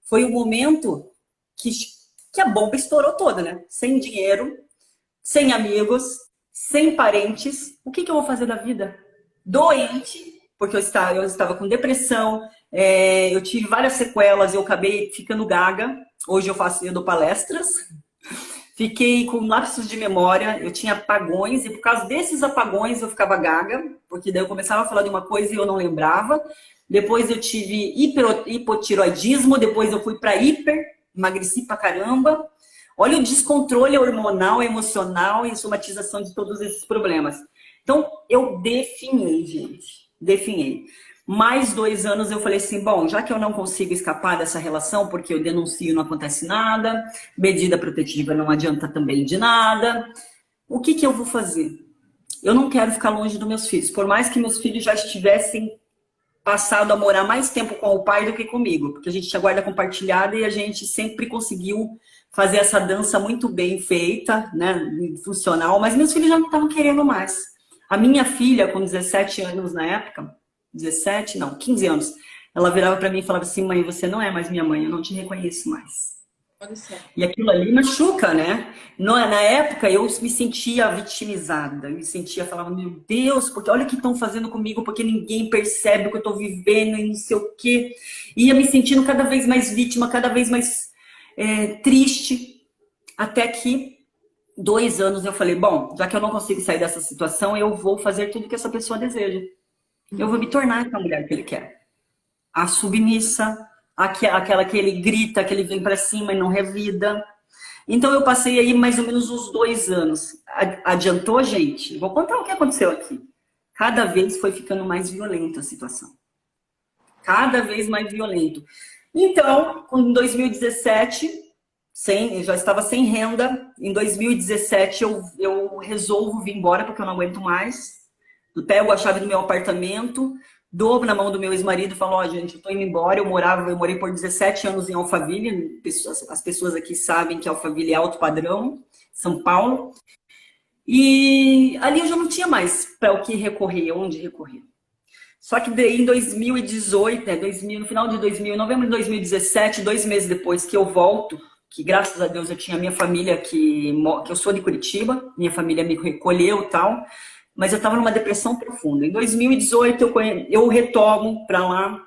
foi o momento que a bomba estourou toda, né? Sem dinheiro, sem amigos, sem parentes. O que eu vou fazer da vida? Doente, porque eu estava com depressão, eu tive várias sequelas, eu acabei ficando gaga. Hoje eu dou palestras. Fiquei com lapsos de memória, eu tinha apagões, e por causa desses apagões eu ficava gaga, porque daí eu começava a falar de uma coisa e eu não lembrava. Depois eu tive hipotiroidismo, depois eu fui para emagreci pra caramba. Olha o descontrole hormonal, emocional e somatização de todos esses problemas. Então, eu definhei, gente. Definhei. Mais 2 anos eu falei assim, bom, já que eu não consigo escapar dessa relação, porque eu denuncio, não acontece nada, medida protetiva não adianta também de nada, o que eu vou fazer? Eu não quero ficar longe dos meus filhos, por mais que meus filhos já estivessem passado a morar mais tempo com o pai do que comigo, porque a gente tinha guarda compartilhada e a gente sempre conseguiu fazer essa dança muito bem feita, né, funcional, mas meus filhos já não estavam querendo mais. A minha filha, com 17 anos na época, 17, não, 15 anos, ela virava para mim e falava assim, mãe, você não é mais minha mãe, eu não te reconheço mais. E aquilo ali machuca, né? Na época eu me sentia vitimizada, eu me sentia, falava, meu Deus, porque olha o que estão fazendo comigo, porque ninguém percebe o que eu estou vivendo e não sei o quê. Ia me sentindo cada vez mais vítima, cada vez mais triste, até que 2 anos eu falei, bom, já que eu não consigo sair dessa situação, eu vou fazer tudo que essa pessoa deseja. Eu vou me tornar essa mulher que ele quer. A submissa, aquela que ele grita, que ele vem pra cima e não revida. Então eu passei aí mais ou menos uns 2 anos. Adiantou, gente? Vou contar o que aconteceu aqui. Cada vez foi ficando mais violenta a situação. Cada vez mais violento. Então, em 2017, eu já estava sem renda. Em 2017 eu resolvo vir embora porque eu não aguento mais. Eu pego a chave do meu apartamento, dou na mão do meu ex-marido e falo, ó, gente, eu tô indo embora. Eu morei por 17 anos em Alphaville. As pessoas aqui sabem que Alphaville é alto padrão, São Paulo. E ali eu já não tinha mais para o que recorrer, onde recorrer. Só que daí em 2018, no final de 2000, novembro de 2017, 2 meses depois que eu volto, que graças a Deus eu tinha minha família, que eu sou de Curitiba, minha família me recolheu e tal, mas eu estava numa depressão profunda. Em 2018 eu retomo para lá,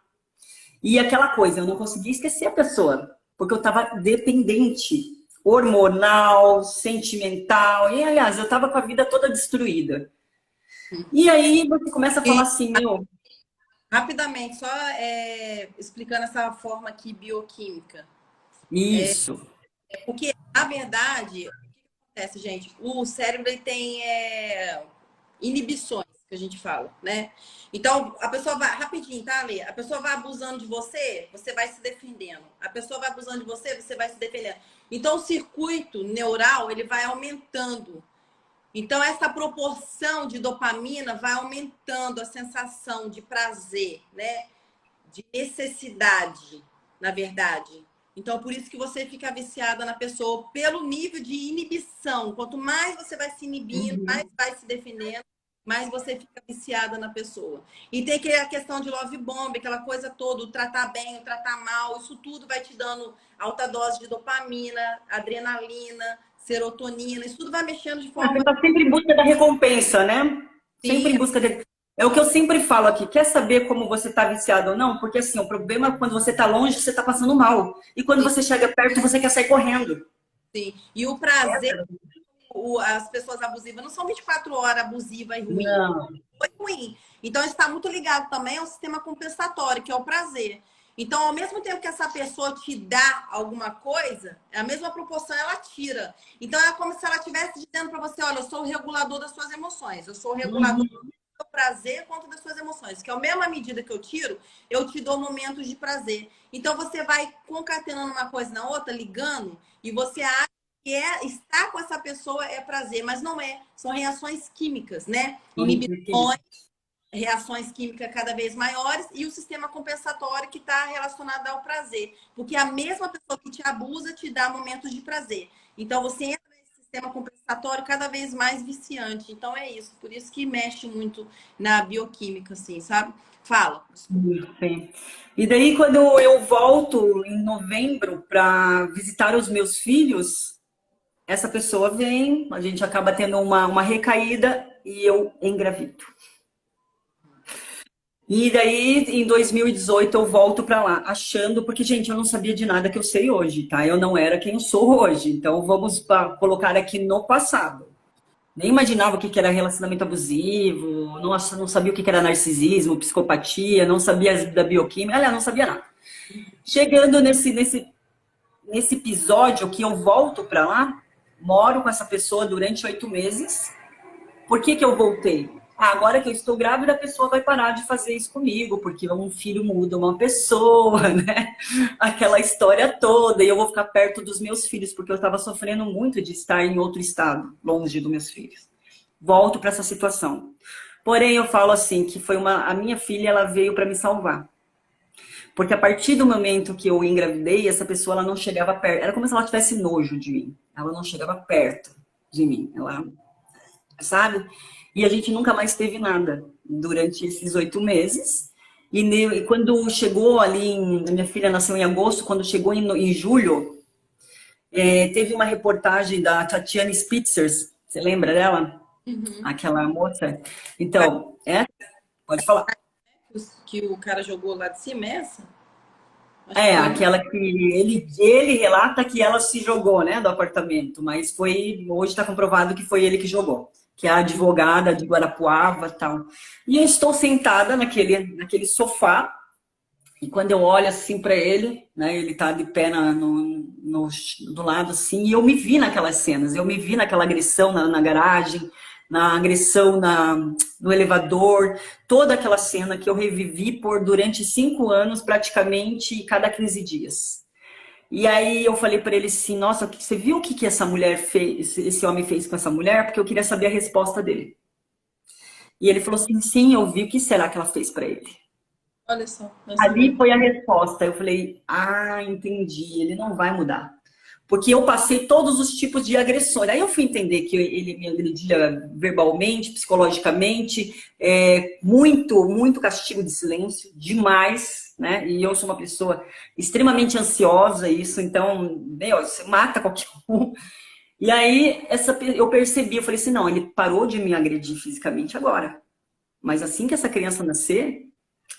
e aquela coisa, eu não conseguia esquecer a pessoa, porque eu estava dependente, hormonal, sentimental, e aliás, eu estava com a vida toda destruída. E aí você começa a falar assim, meu... Rapidamente, só explicando essa forma aqui bioquímica. Isso. Porque, na verdade, o que acontece, gente? O cérebro ele tem inibições que a gente fala, né? Então, a pessoa vai, rapidinho, tá, Lê? A pessoa vai abusando de você, você vai se defendendo. A pessoa vai abusando de você, você vai se defendendo. Então, o circuito neural, ele vai aumentando. Então, essa proporção de dopamina vai aumentando a sensação de prazer, né? De necessidade, na verdade. Então, por isso que você fica viciada na pessoa pelo nível de inibição. Quanto mais você vai se inibindo, mais vai se defendendo, mais você fica viciada na pessoa. E tem a questão de love bomb, aquela coisa toda, o tratar bem, o tratar mal, isso tudo vai te dando alta dose de dopamina, adrenalina, serotonina, isso tudo vai mexendo de Você forma... está sempre em busca da recompensa, né? Sempre Sim, em busca de... É o que eu sempre falo aqui. Quer saber como você está viciado ou não? Porque assim, o problema é quando você está longe, você está passando mal. E quando sim, você chega perto, você quer sair correndo. sim. E o prazer, as pessoas abusivas não são 24 horas abusiva e ruim. Não. Foi ruim. Então, isso está muito ligado também ao sistema compensatório, que é o prazer. Então, ao mesmo tempo que essa pessoa te dá alguma coisa, a mesma proporção ela tira. Então, é como se ela estivesse dizendo para você, olha, eu sou o regulador das suas emoções. Eu sou o regulador do seu prazer quanto das suas emoções. Que é a mesma medida que eu tiro, eu te dou momentos de prazer. Então, você vai concatenando uma coisa na outra, ligando, e você acha que estar com essa pessoa é prazer, mas não é. São reações químicas, né? Inibições, reações químicas cada vez maiores e o sistema compensatório que está relacionado ao prazer. Porque a mesma pessoa que te abusa te dá momentos de prazer. Então, você entra nesse sistema compensatório cada vez mais viciante. Então, é isso. Por isso que mexe muito na bioquímica, assim, sabe? Fala, desculpa. Sim. E daí, quando eu volto em novembro para visitar os meus filhos, essa pessoa vem, a gente acaba tendo uma recaída e eu engravido. E daí, em 2018, eu volto para lá, achando, porque, gente, eu não sabia de nada que eu sei hoje, tá? Eu não era quem eu sou hoje. Então, vamos colocar aqui no passado. Nem imaginava o que era relacionamento abusivo, não sabia o que era narcisismo, psicopatia, não sabia da bioquímica, aliás, não sabia nada. Chegando nesse episódio que eu volto para lá, moro com essa pessoa durante 8 meses. Por que eu voltei? Agora que eu estou grávida, a pessoa vai parar de fazer isso comigo, porque um filho muda uma pessoa, né? Aquela história toda, e eu vou ficar perto dos meus filhos, porque eu estava sofrendo muito de estar em outro estado, longe dos meus filhos. Volto para essa situação. Porém, eu falo assim, que foi a minha filha, ela veio para me salvar. Porque a partir do momento que eu engravidei, essa pessoa ela não chegava perto. Era como se ela tivesse nojo de mim. Ela não chegava perto de mim. Ela, sabe? E a gente nunca mais teve nada durante esses 8 meses. E quando chegou ali, minha filha nasceu em agosto, quando chegou em julho, teve uma reportagem da Tatiana Spitzers. Você lembra dela? Uhum. Aquela moça. Então, pode falar. Que o cara jogou lá de cima, é essa? Acho que foi. Aquela que ele relata que ela se jogou, né, do apartamento, mas hoje está comprovado que foi ele que jogou, que é a advogada de Guarapuava e tal. E eu estou sentada naquele sofá, e quando eu olho assim para ele, né, ele tá de pé do lado assim, e eu me vi naquelas cenas, eu me vi naquela agressão na garagem, na agressão no elevador, toda aquela cena que eu revivi durante 5 anos, praticamente, cada 15 dias. E aí eu falei para ele assim, nossa, você viu o que essa mulher fez, esse homem fez com essa mulher? Porque eu queria saber a resposta dele. E ele falou assim, sim, eu vi, o que será que ela fez para ele? Olha só. Ali foi a resposta. Eu falei, entendi, ele não vai mudar. Porque eu passei todos os tipos de agressões. Aí eu fui entender que ele me agredia verbalmente, psicologicamente, muito, muito castigo de silêncio, demais, né? E eu sou uma pessoa extremamente ansiosa, isso, então, você mata qualquer um. E aí eu percebi, eu falei assim, não, ele parou de me agredir fisicamente agora. Mas assim que essa criança nascer,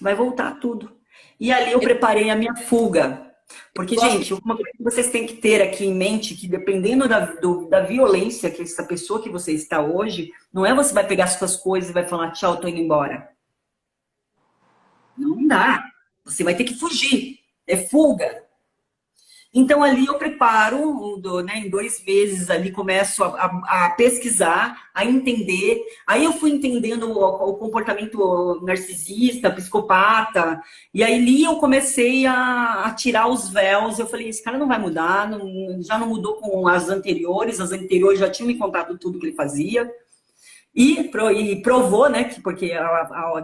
vai voltar tudo. E ali eu preparei a minha fuga. Porque, gente, uma coisa que vocês têm que ter aqui em mente, que dependendo da violência que essa pessoa que você está hoje, não é você vai pegar suas coisas e vai falar, tchau, tô indo embora. Não dá. Você vai ter que fugir. É fuga. Então, ali eu preparo, né, em 2 meses ali começo a pesquisar, a entender. Aí eu fui entendendo o comportamento narcisista, psicopata. E aí ali eu comecei a tirar os véus. Eu falei, esse cara não vai mudar, já não mudou com as anteriores já tinham me contado tudo que ele fazia. E provou, né, que porque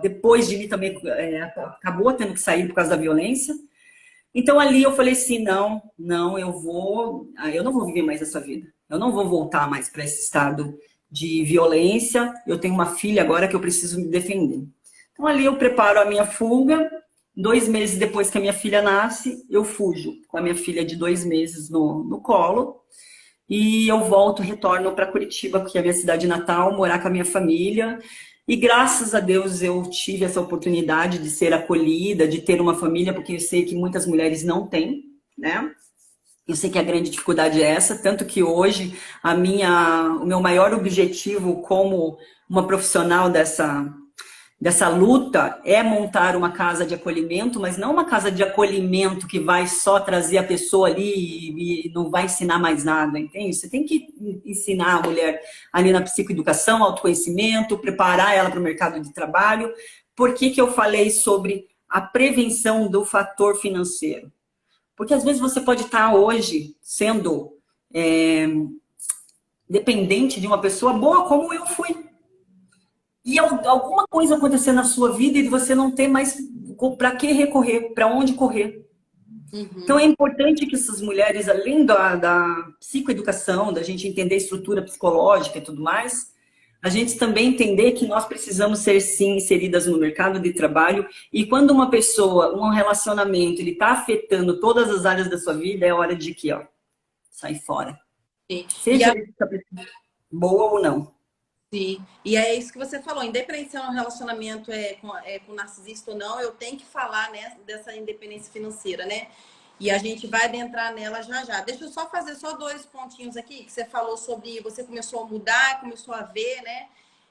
depois de mim também acabou tendo que sair por causa da violência. Então ali eu falei assim, não, eu não vou viver mais essa vida. Eu não vou voltar mais para esse estado de violência. Eu tenho uma filha agora que eu preciso me defender. Então ali eu preparo a minha fuga. 2 meses depois que a minha filha nasce, eu fujo com a minha filha de 2 meses no colo. E eu volto, retorno para Curitiba, que é a minha cidade natal, morar com a minha família. E graças a Deus eu tive essa oportunidade de ser acolhida, de ter uma família, porque eu sei que muitas mulheres não têm, né? Eu sei que a grande dificuldade é essa, tanto que hoje o meu maior objetivo como uma profissional dessa luta é montar uma casa de acolhimento, mas não uma casa de acolhimento que vai só trazer a pessoa ali e não vai ensinar mais nada, entende? Você tem que ensinar a mulher ali na psicoeducação, autoconhecimento, preparar ela para o mercado de trabalho. Por que que eu falei sobre a prevenção do fator financeiro? Porque às vezes você pode estar hoje sendo dependente de uma pessoa boa como eu fui. E alguma coisa acontecer na sua vida e você não ter mais para que recorrer, para onde correr. Uhum. Então é importante que essas mulheres, além da psicoeducação, da gente entender a estrutura psicológica e tudo mais, a gente também entender que nós precisamos ser, sim, inseridas no mercado de trabalho. E quando uma pessoa, um relacionamento, ele está afetando todas as áreas da sua vida, é hora de que, sai fora. Sim. Seja boa ou não. Sim, e é isso que você falou, independente se é um relacionamento com narcisista ou não, eu tenho que falar, né, dessa independência financeira, né? E a gente vai adentrar nela já já. Deixa eu só fazer só 2 pontinhos aqui, que você falou sobre, você começou a mudar, começou a ver, né?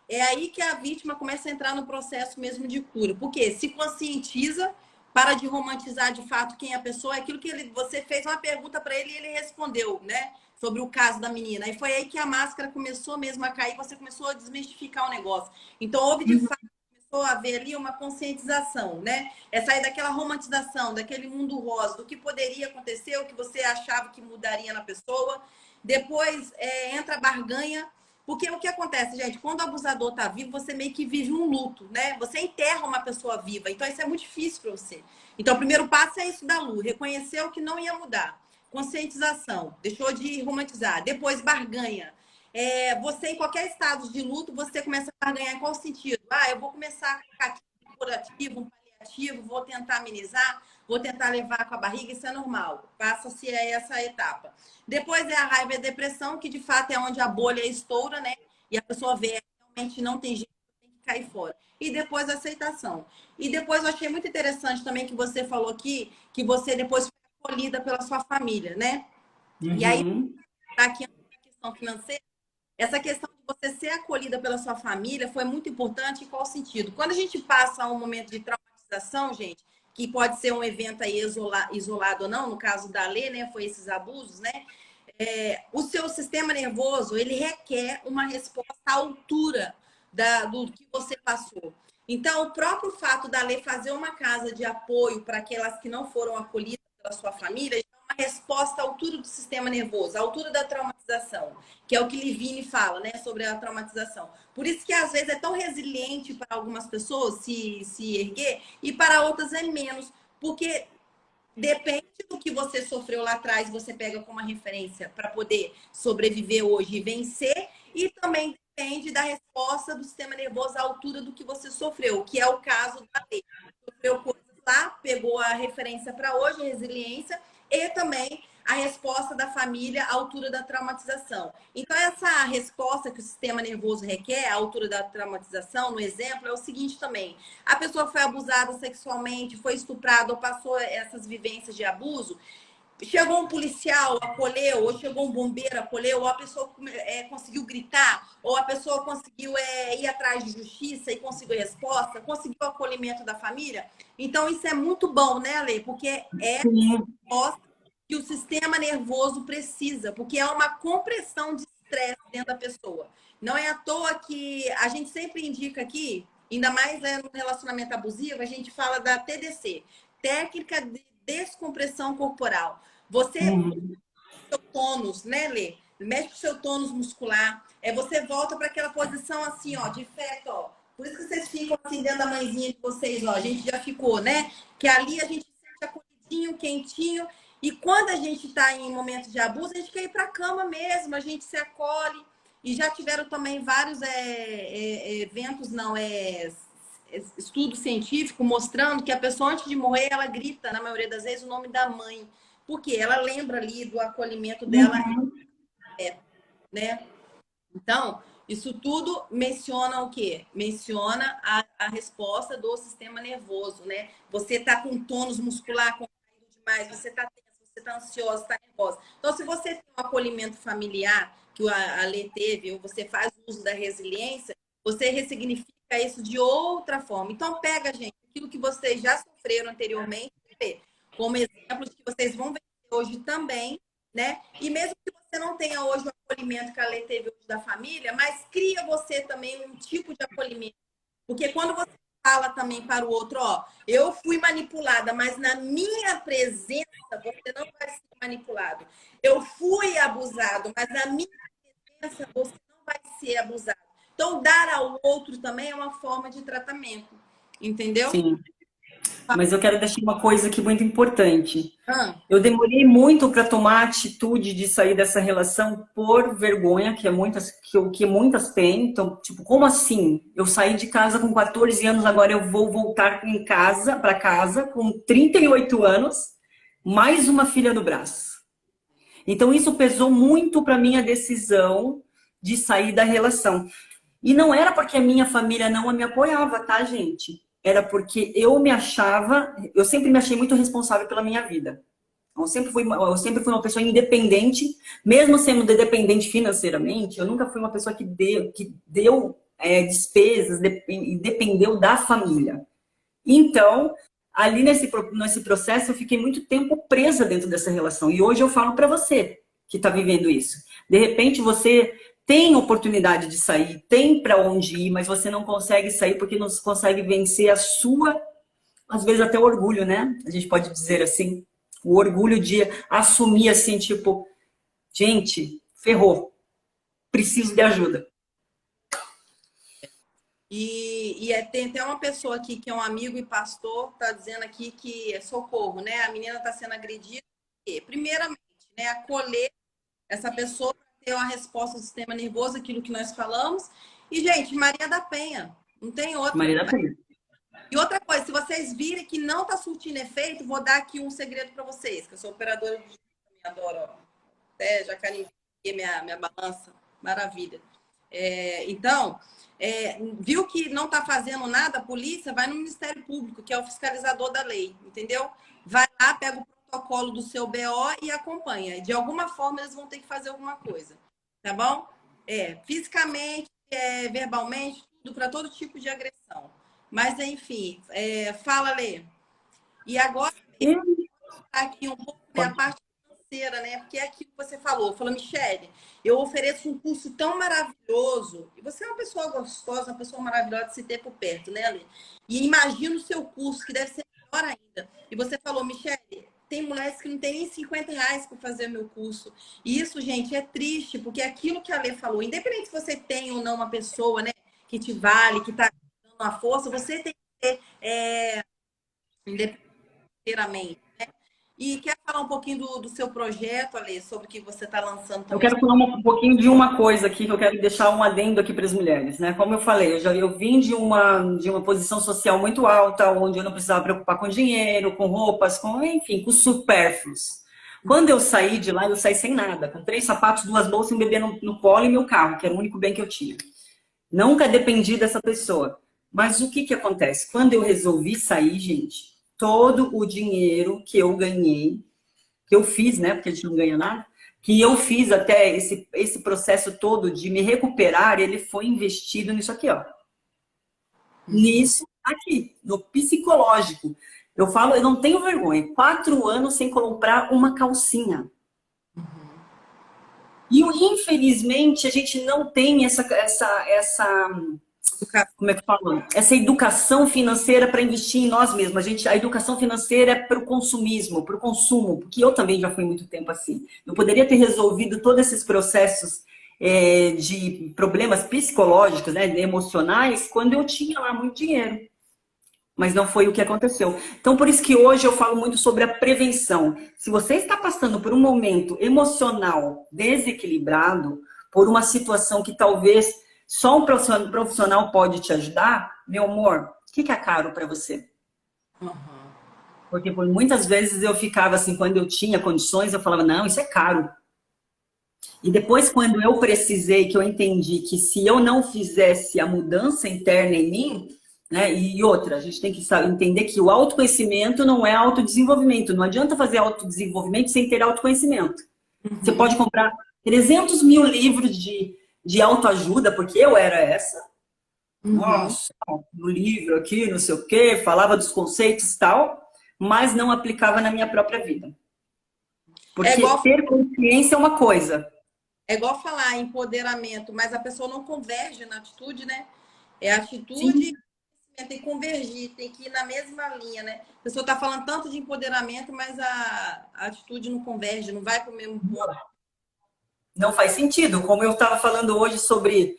É aí que a vítima começa a entrar no processo mesmo de cura. Porque se conscientiza, para de romantizar de fato quem é a pessoa, é aquilo que você fez uma pergunta para ele e ele respondeu, né? Sobre o caso da menina. E foi aí que a máscara começou mesmo a cair, você começou a desmistificar o negócio. Então, houve de fato, começou a haver ali uma conscientização, né? É sair daquela romantização, daquele mundo rosa, do que poderia acontecer, o que você achava que mudaria na pessoa. Depois entra a barganha, porque o que acontece, gente, quando o abusador tá vivo, você meio que vive um luto, né? Você enterra uma pessoa viva, então isso é muito difícil para você. Então, o primeiro passo é isso da Lu, reconhecer o que não ia mudar. Conscientização, deixou de romantizar. Depois, barganha. Você, em qualquer estado de luto, você começa a barganhar em qual sentido? Eu vou começar a ficar aqui um curativo, um paliativo, vou tentar amenizar, vou tentar levar com a barriga, isso é normal. Passa-se essa etapa. Depois é a raiva e a depressão, que de fato é onde a bolha estoura, né? E a pessoa vê, realmente não tem jeito, tem que cair fora. E depois a aceitação. E depois eu achei muito interessante também que você falou aqui, que você depois acolhida pela sua família, né? Uhum. E aí, aqui a questão financeira, essa questão de você ser acolhida pela sua família foi muito importante em qual sentido? Quando a gente passa um momento de traumatização, gente, que pode ser um evento aí isolado ou não, no caso da Lê, né, foi esses abusos, né? O seu sistema nervoso, ele requer uma resposta à altura do que você passou. Então, o próprio fato da Lê fazer uma casa de apoio para aquelas que não foram acolhidas pela sua família, é uma resposta à altura do sistema nervoso, à altura da traumatização, que é o que Levine fala, né, sobre a traumatização. Por isso que, às vezes, é tão resiliente para algumas pessoas se erguer e para outras é menos, porque depende do que você sofreu lá atrás, você pega como uma referência para poder sobreviver hoje e vencer, e também depende da resposta do sistema nervoso à altura do que você sofreu, que é o caso da Lê. Sofreu coisas lá, pegou a referência para hoje, a resiliência, e também a resposta da família à altura da traumatização. Então, essa resposta que o sistema nervoso requer, à altura da traumatização, no exemplo, é o seguinte também. A pessoa foi abusada sexualmente, foi estuprada ou passou essas vivências de abuso, chegou um policial, acolheu, ou chegou um bombeiro, acolheu, ou a pessoa conseguiu gritar, ou a pessoa conseguiu ir atrás de justiça e conseguiu resposta, conseguiu o acolhimento da família. Então, isso é muito bom, né, Lê? Porque é resposta que o sistema nervoso precisa, porque é uma compressão de estresse dentro da pessoa. Não é à toa que a gente sempre indica aqui, ainda mais no relacionamento abusivo, a gente fala da TDC, técnica de descompressão corporal. Você seu tônus, né, Lê? Mexe com o seu tônus muscular. Você volta para aquela posição assim, ó, de feto, ó. Por isso que vocês ficam assim dentro da mãezinha de vocês, ó. A gente já ficou, né? Que ali a gente sente acolhidinho, quentinho. E quando a gente está em momentos de abuso, a gente quer ir para a cama mesmo, a gente se acolhe. E já tiveram também vários eventos, não, estudo científico mostrando que a pessoa, antes de morrer, ela grita, na maioria das vezes, o nome da mãe. Porque ela lembra ali do acolhimento dela, né? Então, isso tudo menciona o quê? Menciona a resposta do sistema nervoso, né? Você tá com tônus muscular contraído demais, você tá tensa, você tá ansiosa, tá nervosa. Então, se você tem um acolhimento familiar que a Lê teve, ou você faz uso da resiliência, você ressignifica isso de outra forma. Então, pega, gente, aquilo que vocês já sofreram anteriormente, como exemplo de que vocês vão ver hoje também, né? E mesmo que você não tenha hoje o acolhimento que a Lê teve hoje da família, mas cria você também um tipo de acolhimento. Porque quando você fala também para o outro, ó, eu fui manipulada, mas na minha presença você não vai ser manipulado. Eu fui abusado, mas na minha presença você não vai ser abusado. Então, dar ao outro também é uma forma de tratamento. Entendeu? Sim. Mas eu quero deixar uma coisa aqui muito importante. Ah. Eu demorei muito para tomar a atitude de sair dessa relação por vergonha, que muitas têm. Então, tipo, como assim? Eu saí de casa com 14 anos, agora eu vou voltar para casa com 38 anos, mais uma filha no braço. Então, isso pesou muito para minha decisão de sair da relação. E não era porque a minha família não me apoiava, tá, gente? Era porque eu sempre me achei muito responsável pela minha vida. Eu sempre fui uma pessoa independente, mesmo sendo dependente financeiramente, eu nunca fui uma pessoa que deu despesas e dependeu da família. Então, ali nesse processo, eu fiquei muito tempo presa dentro dessa relação. E hoje eu falo para você que está vivendo isso. De repente, você tem oportunidade de sair, tem para onde ir, mas você não consegue sair porque não consegue vencer a sua, às vezes até o orgulho, né? A gente pode dizer assim, o orgulho de assumir assim, tipo, gente, ferrou, preciso de ajuda. Tem até uma pessoa aqui que é um amigo e pastor, tá dizendo aqui que é socorro, né? A menina está sendo agredida. Primeiramente, né, acolher essa pessoa para ter uma resposta do sistema nervoso, aquilo que nós falamos. E, gente, Maria da Penha, não tem outra. Maria da Penha. E outra coisa, se vocês virem que não está surtindo efeito, vou dar aqui um segredo para vocês, que eu sou operadora de adoro, ó. Até já carimbei minha balança, maravilha. Então, viu que não está fazendo nada, a polícia vai no Ministério Público, que é o fiscalizador da lei, entendeu? Vai lá, pega o protocolo do seu BO e acompanha. De alguma forma, eles vão ter que fazer alguma coisa, tá bom? Fisicamente, verbalmente, tudo para todo tipo de agressão. Mas, enfim, fala, Lê. E agora, aqui um pouco a parte financeira, né? Porque é aquilo que você falou. Falou, Michele, eu ofereço um curso tão maravilhoso. E você é uma pessoa gostosa, uma pessoa maravilhosa de se ter por perto, né, Lê? E imagina o seu curso, que deve ser melhor ainda. E você falou, Michele, tem mulheres que não têm nem 50 reais para fazer o meu curso. E isso, gente, é triste, porque é aquilo que a Lê falou, independente se você tem ou não uma pessoa, né, que te vale, que está dando uma força, você tem que ter independentemente, né? E quer falar um pouquinho do seu projeto, Ale, sobre o que você está lançando também? Eu quero falar um pouquinho de uma coisa aqui, que eu quero deixar um adendo aqui para as mulheres, né? Como eu falei, eu vim de uma posição social muito alta, onde eu não precisava preocupar com dinheiro, com roupas, enfim, com supérfluos. Quando eu saí de lá, eu saí sem nada, com 3 sapatos, 2 bolsas, um bebê no colo e meu carro, que era o único bem que eu tinha. Nunca dependi dessa pessoa. Mas o que acontece? Quando eu resolvi sair, gente, todo o dinheiro que eu ganhei, que eu fiz, né? Porque a gente não ganha nada, que eu fiz até esse processo todo de me recuperar, ele foi investido nisso aqui, ó. Nisso aqui, no psicológico. Eu falo, eu não tenho vergonha. 4 anos sem comprar uma calcinha. E, infelizmente, a gente não tem como é que fala? Essa educação financeira para investir em nós mesmos. A educação financeira é para o consumismo, para o consumo, porque eu também já fui muito tempo assim. Eu poderia ter resolvido todos esses processos de problemas psicológicos, né, emocionais, quando eu tinha lá muito dinheiro. Mas não foi o que aconteceu. Então, por isso que hoje eu falo muito sobre a prevenção. Se você está passando por um momento emocional desequilibrado, por uma situação que talvez só um profissional pode te ajudar, meu amor, o que é caro para você? Uhum. Porque por muitas vezes eu ficava assim, quando eu tinha condições, eu falava, não, isso é caro. E depois, quando eu precisei, que eu entendi que se eu não fizesse a mudança interna em mim, né, e outra, a gente tem que entender que o autoconhecimento não é autodesenvolvimento. Não adianta fazer autodesenvolvimento sem ter autoconhecimento. Uhum. Você pode comprar 300 mil livros de autoajuda, porque eu era essa. Uhum. Nossa, no livro aqui, não sei o quê, falava dos conceitos e tal, mas não aplicava na minha própria vida. Porque ter consciência é uma coisa. É igual falar empoderamento, mas a pessoa não converge na atitude, né? É atitude, Sim. tem que convergir, tem que ir na mesma linha, né? A pessoa está falando tanto de empoderamento, mas a atitude não converge, não vai para o mesmo ponto. Não faz sentido. Como eu estava falando hoje sobre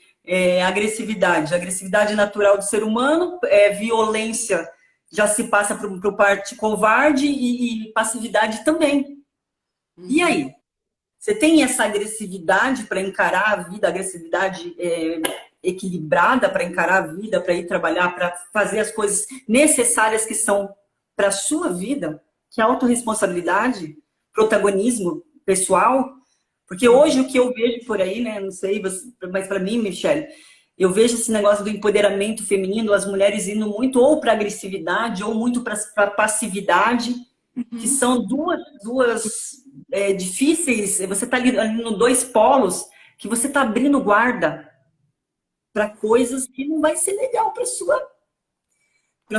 agressividade. Agressividade natural do ser humano, violência já se passa para o parte covarde e passividade também. Uhum. E aí? Você tem essa agressividade para encarar a vida, agressividade equilibrada para encarar a vida, para ir trabalhar, para fazer as coisas necessárias que são para a sua vida, que é autorresponsabilidade, protagonismo pessoal. Porque hoje o que eu vejo por aí, né, não sei, mas para mim, Michele, eu vejo esse negócio do empoderamento feminino, as mulheres indo muito ou para agressividade ou muito para passividade, que são duas difíceis. Você está ali no dois polos que você está abrindo guarda para coisas que não vai ser legal para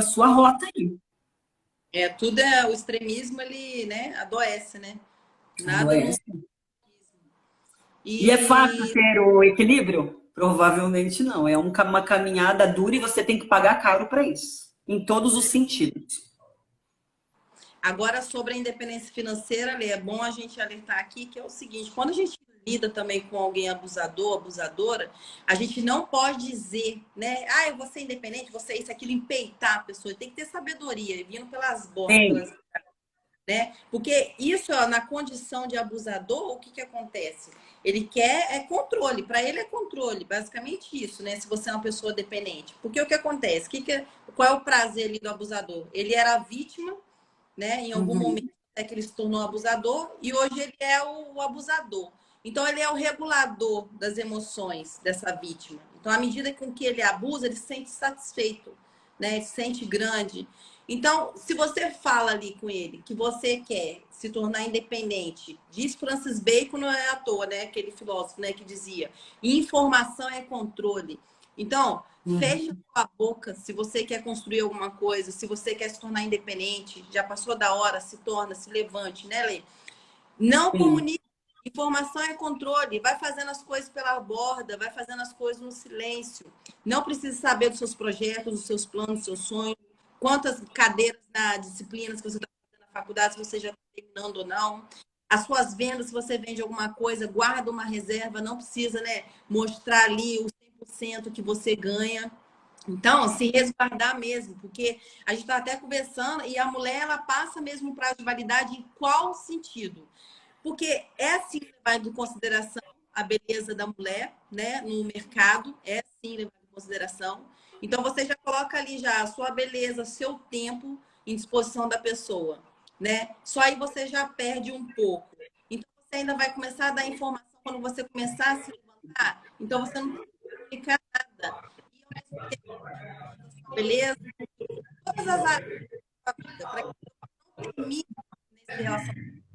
sua rota aí. Tudo o extremismo, ele, né, adoece, né? Nada no. Adoece. E é fácil ter o equilíbrio? Provavelmente não. É uma caminhada dura e você tem que pagar caro para isso, em todos os sentidos. Agora, sobre a independência financeira, Lê, é bom a gente alertar aqui que é o seguinte: quando a gente lida também com alguém abusador, abusadora, a gente não pode dizer, né? Ah, eu vou ser independente, vou ser isso, aquilo, empeitar a pessoa. Tem que ter sabedoria, vindo pelas bordas, né? Porque isso, ó, na condição de abusador, o que acontece? Ele quer controle, para ele é controle, basicamente isso, né? Se você é uma pessoa dependente. Porque o que acontece? Qual é o prazer ali do abusador? Ele era a vítima, né? Em algum momento é que ele se tornou abusador e hoje ele é o abusador. Então ele é o regulador das emoções dessa vítima. Então, à medida com que ele abusa, ele se sente satisfeito, né? Ele se sente grande. Então, se você fala ali com ele que você quer se tornar independente, diz Francis Bacon, não é à toa, né? Aquele filósofo, né, que dizia: informação é controle. Então, feche sua boca se você quer construir alguma coisa, se você quer se tornar independente, já passou da hora, se torna, se levante, né, Lê? Não comunique. Informação é controle. Vai fazendo as coisas pela borda, vai fazendo as coisas no silêncio. Não precisa saber dos seus projetos, dos seus planos, dos seus sonhos, quantas cadeiras disciplinas que você está fazendo na faculdade, se você já está terminando ou não. As suas vendas, se você vende alguma coisa, guarda uma reserva, não precisa, né, mostrar ali o 100% que você ganha. Então, se resguardar mesmo, porque a gente está até conversando e a mulher, ela passa mesmo o prazo de validade em qual sentido? Porque é sim levado em consideração a beleza da mulher, né, no mercado, é sim levado em consideração. Então, você já coloca ali já a sua beleza, seu tempo em disposição da pessoa, né? Só aí você já perde um pouco. Então, você ainda vai começar a dar informação quando você começar a se levantar. Então, você não tem que explicar nada. E ao mesmo tempo, sua beleza, todas as áreas da sua vida, para que você não termine nesse relacionamento.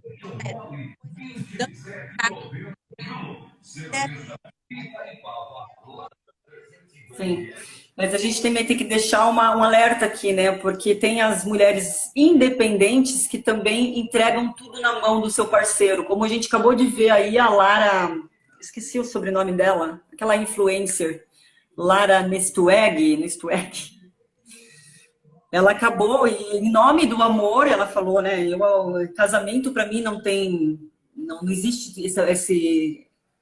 Sim. Mas a gente também tem que deixar um alerta aqui, né? Porque tem as mulheres independentes que também entregam tudo na mão do seu parceiro. Como a gente acabou de ver aí, a Lara, esqueci o sobrenome dela, aquela influencer, Lara Nestueg. Ela acabou, e em nome do amor, ela falou, né? Casamento para mim não existe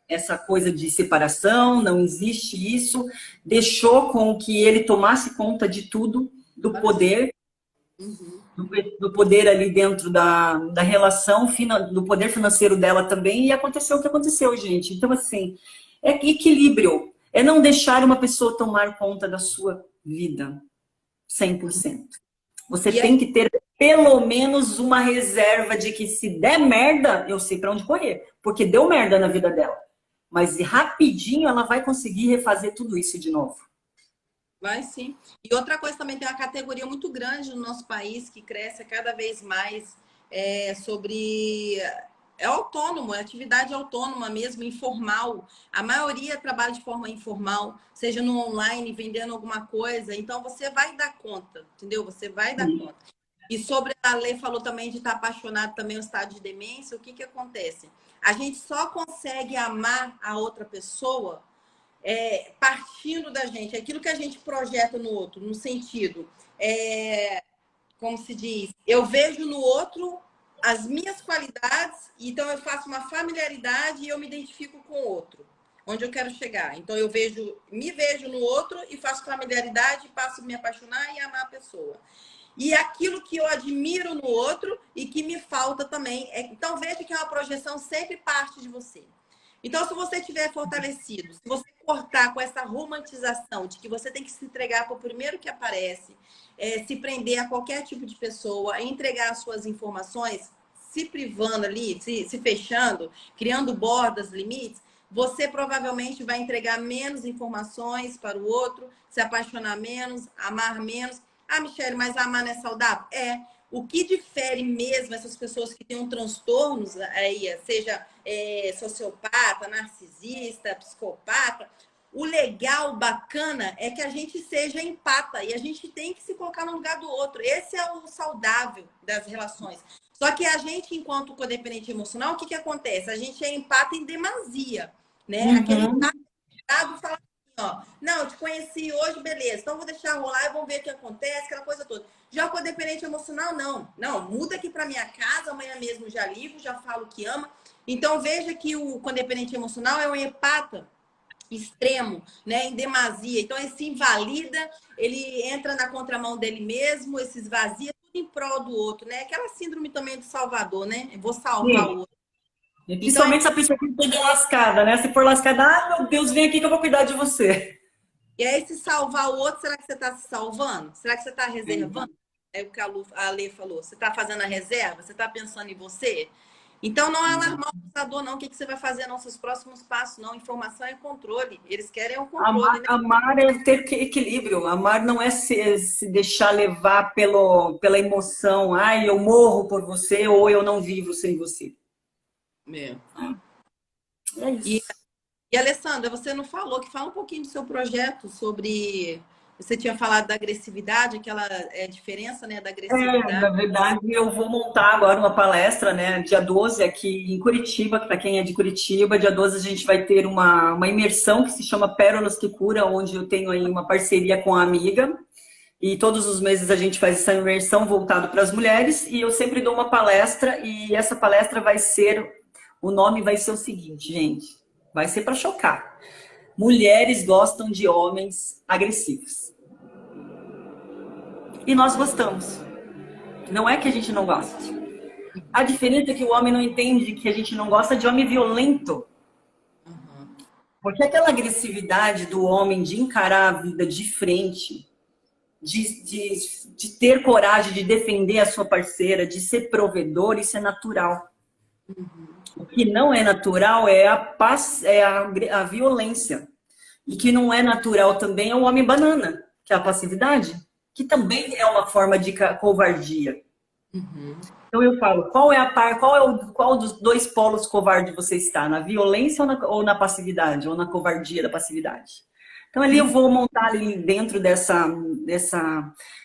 essa coisa de separação, não existe isso. Deixou com que ele tomasse conta de tudo, do poder, do poder ali dentro da relação, do poder financeiro dela também, e aconteceu o que aconteceu, gente. Então, assim, é equilíbrio, é não deixar uma pessoa tomar conta da sua vida. 100%. Você tem que ter pelo menos uma reserva de que se der merda, eu sei para onde correr. Porque deu merda na vida dela. Mas rapidinho ela vai conseguir refazer tudo isso de novo. Vai sim. E outra coisa também, tem uma categoria muito grande no nosso país que cresce cada vez mais sobre... É autônomo, é atividade autônoma mesmo, informal. A maioria trabalha de forma informal, seja no online, vendendo alguma coisa. Então, você vai dar conta, entendeu? Você vai dar conta. E sobre a Lê falou também de estar apaixonado também no estado de demência, o que que acontece? A gente só consegue amar a outra pessoa partindo da gente. Aquilo que a gente projeta no outro, no sentido, como se diz, eu vejo no outro as minhas qualidades, então eu faço uma familiaridade e eu me identifico com o outro, onde eu quero chegar. Então eu me vejo no outro e faço familiaridade, passo a me apaixonar e amar a pessoa. E aquilo que eu admiro no outro e que me falta também. Então veja que uma projeção sempre parte de você. Então, se você estiver fortalecido, se você cortar com essa romantização de que você tem que se entregar para o primeiro que aparece, se prender a qualquer tipo de pessoa, entregar as suas informações, se privando ali, se fechando, criando bordas, limites, você provavelmente vai entregar menos informações para o outro, se apaixonar menos, amar menos. Ah, Michele, mas amar não é saudável? O que difere mesmo essas pessoas que têm transtornos aí, seja sociopata, narcisista, psicopata, o legal, bacana, é que a gente seja empata e a gente tem que se colocar no lugar do outro. Esse é o saudável das relações. Só que a gente, enquanto codependente emocional, o que acontece? A gente é empata em demasia, né? Aquele empata fala assim, ó, não, eu te conheci hoje, beleza, então vou deixar rolar e vamos ver o que acontece, aquela coisa toda. Já o codependente emocional, não, muda aqui para minha casa, amanhã mesmo já ligo, já falo que ama. Então veja que o codependente emocional é um empata extremo, né, em demasia. Então ele se invalida, ele entra na contramão dele mesmo, ele se esvazia, tudo em prol do outro, né? Aquela síndrome também do salvador, né? Eu vou salvar o outro. E principalmente essa pessoa que toda lascada, né? Se for lascada, meu Deus, vem aqui que eu vou cuidar de você. E aí, se salvar o outro, será que você está se salvando? Será que você está reservando? É o que a Lê falou. Você está fazendo a reserva? Você está pensando em você? Então, não é alarmar o pensador, não. O que você vai fazer nos seus próximos passos? Não, informação é controle. Eles querem o controle. Amar é ter equilíbrio. Amar não é se deixar levar pela emoção. Ai, eu morro por você ou eu não vivo sem você. É isso. E, Alessandra, você não falou, que fala um pouquinho do seu projeto sobre... Você tinha falado da agressividade, aquela diferença, né, da agressividade. Na verdade, eu vou montar agora uma palestra, né, dia 12 aqui em Curitiba, para quem é de Curitiba. Dia 12 a gente vai ter uma imersão que se chama Pérolas que Cura, onde eu tenho aí uma parceria com a amiga. E todos os meses a gente faz essa imersão voltado para as mulheres. E eu sempre dou uma palestra e essa palestra o nome vai ser o seguinte, gente. Vai ser para chocar. Mulheres gostam de homens agressivos. E nós gostamos. Não é que a gente não gosta. A diferença é que o homem não entende que a gente não gosta de homem violento. Porque aquela agressividade do homem de encarar a vida de frente, de ter coragem de defender a sua parceira, de ser provedor, isso é natural. O que não é natural é a violência. E que não é natural também é o homem banana, que é a passividade, que também é uma forma de covardia. Então eu falo, qual dos dois polos covarde você está? Na violência ou na passividade? Ou na covardia da passividade? Então, ali eu vou montar ali dentro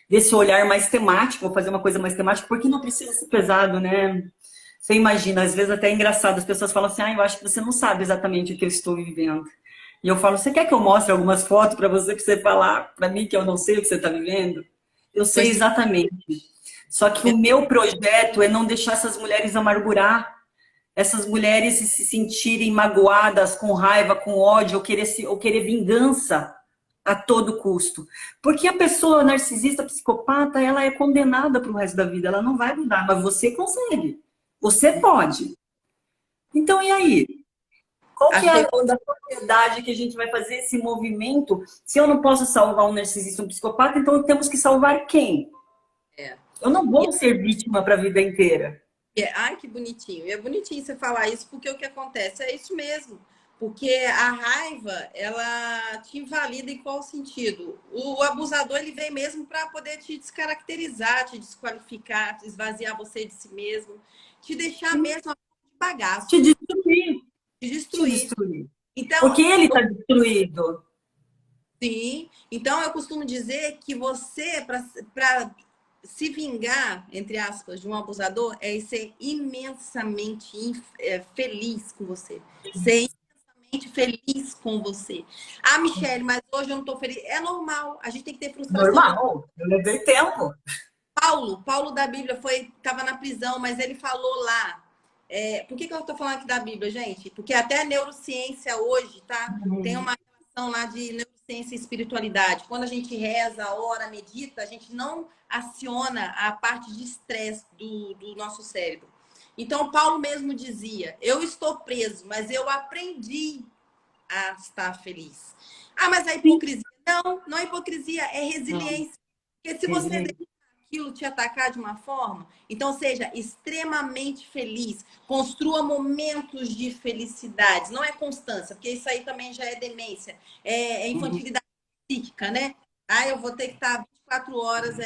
desse olhar mais temático, vou fazer uma coisa mais temática, porque não precisa ser pesado, né? Você imagina, às vezes até é engraçado, as pessoas falam assim, eu acho que você não sabe exatamente o que eu estou vivendo. E eu falo, você quer que eu mostre algumas fotos para você falar para mim que eu não sei o que você está vivendo? Eu sei exatamente. Só que o meu projeto é não deixar essas mulheres amargurar, essas mulheres se sentirem magoadas, com raiva, com ódio, ou querer vingança a todo custo. Porque a pessoa narcisista, psicopata, ela é condenada para o resto da vida, ela não vai mudar, mas você consegue. Você pode. Então, e aí? Qual que é a sociedade que a gente vai fazer esse movimento? Se eu não posso salvar um narcisista, um psicopata, então temos que salvar quem? Eu não vou ser vítima para a vida inteira. Ai, que bonitinho. E é bonitinho você falar isso, porque o que acontece é isso mesmo. Porque a raiva, ela te invalida em qual sentido? O abusador, ele vem mesmo para poder te descaracterizar, te desqualificar, esvaziar você de si mesmo, te deixar mesmo a bagaço. Te destruir. Te destruir. Então, porque ele está destruído. Sim. Então, eu costumo dizer que você, para se vingar, entre aspas, de um abusador, é ser imensamente feliz com você. Ser imensamente feliz com você. Ah, Michele, mas hoje eu não estou feliz. É normal, a gente tem que ter frustração. Normal, eu levei tempo. Paulo da Bíblia estava na prisão, mas ele falou lá. Por que eu estou falando aqui da Bíblia, gente? Porque até a neurociência hoje, tá? Tem uma relação lá de neurociência e espiritualidade. Quando a gente reza, ora, medita, a gente não aciona a parte de estresse do nosso cérebro. Então, Paulo mesmo dizia, eu estou preso, mas eu aprendi a estar feliz. Ah, mas a hipocrisia? Não é hipocrisia, é resiliência. Porque se você deixar aquilo te atacar de uma forma, então seja extremamente feliz, construa momentos de felicidade, não é constância, porque isso aí também já é demência, é infantilidade psíquica, né? Eu vou ter que estar 24 horas,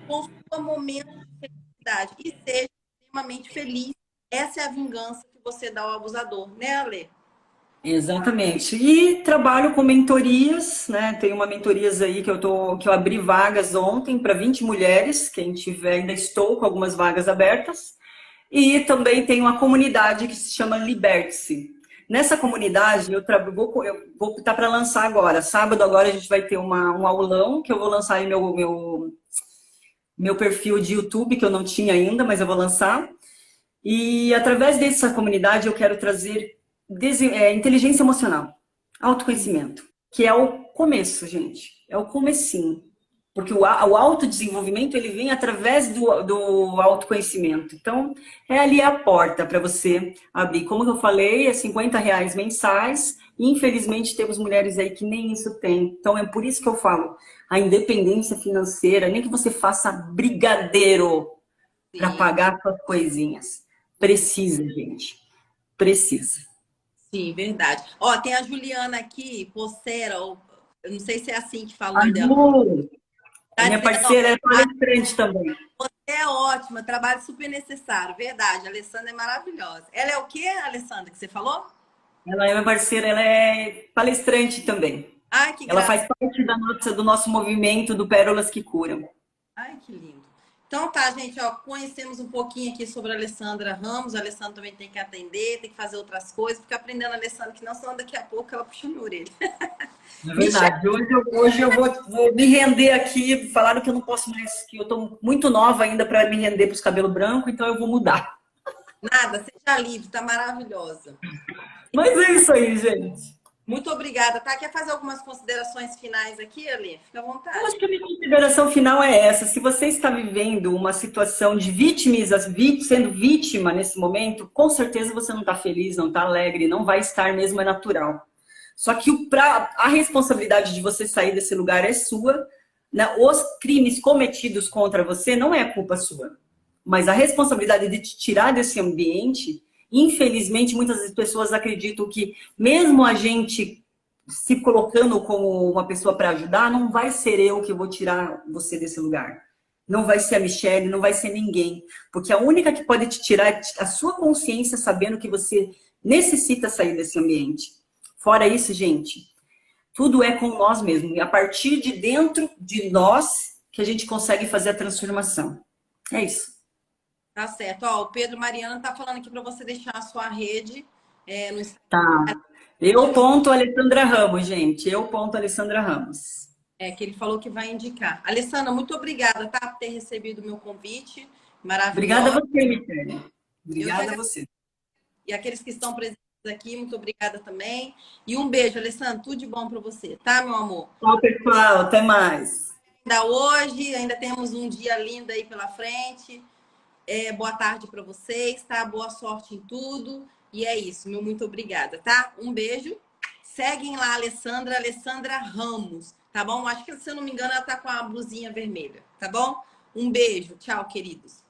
construa momentos de felicidade e seja extremamente feliz. Essa é a vingança que você dá ao abusador, né, Ale? Exatamente. E trabalho com mentorias, né? Tem uma mentorias aí que eu abri vagas ontem para 20 mulheres, quem tiver, ainda estou com algumas vagas abertas. E também tem uma comunidade que se chama Liberte-se. Nessa comunidade, eu vou estar para lançar agora. Sábado agora a gente vai ter um aulão que eu vou lançar em meu perfil de YouTube, que eu não tinha ainda, mas eu vou lançar. E através dessa comunidade eu quero trazer inteligência emocional, autoconhecimento, que é o começo, gente. É o comecinho. Porque o autodesenvolvimento, ele vem através do autoconhecimento. Então, é ali a porta para você abrir. Como eu falei, é R$50 mensais. E, infelizmente, temos mulheres aí que nem isso tem. Então, é por isso que eu falo, a independência financeira, nem que você faça brigadeiro para pagar suas coisinhas. Precisa, gente. Precisa. Sim, verdade. Ó, tem a Juliana aqui, Pocera, eu não sei se é assim que fala o nome dela. A minha parceira é palestrante também. Você é ótima, trabalho super necessário, verdade. A Alessandra é maravilhosa. Ela é o quê, Alessandra, que você falou? Ela é minha parceira, ela é palestrante também. Ai, que ela faz parte do nosso movimento do Pérolas que Curam. Ai, que lindo. Então tá, gente, ó, conhecemos um pouquinho aqui sobre a Alessandra Ramos. A Alessandra também tem que atender, tem que fazer outras coisas, fica aprendendo a Alessandra, que não senão daqui a pouco ela puxa minha orelha. É verdade. Hoje eu vou me render aqui. Falaram que eu não posso mais, que eu tô muito nova ainda para me render para os cabelos brancos, então eu vou mudar. Nada, seja livre, tá maravilhosa. Mas é isso aí, gente. Muito obrigada, tá? Quer fazer algumas considerações finais aqui, Ali? Fica à vontade. Eu acho que a minha consideração final é essa. Se você está vivendo uma situação de sendo vítima nesse momento, com certeza você não está feliz, não está alegre, não vai estar mesmo, é natural. Só que a responsabilidade de você sair desse lugar é sua, né? Os crimes cometidos contra você não é culpa sua. Mas a responsabilidade de te tirar desse ambiente, infelizmente, muitas pessoas acreditam que mesmo a gente se colocando como uma pessoa para ajudar, não vai ser eu que vou tirar você desse lugar. Não vai ser a Michele, não vai ser ninguém. Porque a única que pode te tirar é a sua consciência, sabendo que você necessita sair desse ambiente. Fora isso, gente, Tudo é com nós mesmos. E a partir de dentro de nós que a gente consegue fazer a transformação. É isso. Tá certo. Ó, o Pedro Mariana tá falando aqui para você deixar a sua rede no Instagram. Tá. Eu ponto Alessandra Ramos, gente. Eu ponto Alessandra Ramos. Que ele falou que vai indicar. Alessandra, muito obrigada, tá, por ter recebido o meu convite. Maravilhoso. Obrigada a você, Michele. Obrigada a você. E aqueles que estão presentes aqui, muito obrigada também. E um beijo, Alessandra. Tudo de bom para você, tá, meu amor? Tchau, pessoal. Até mais. Ainda hoje, ainda temos um dia lindo aí pela frente. Boa tarde para vocês, tá? Boa sorte em tudo. E é isso, meu muito obrigada, tá? Um beijo. Seguem lá, Alessandra Ramos, tá bom? Acho que, se eu não me engano, ela tá com a blusinha vermelha, tá bom? Um beijo. Tchau, queridos.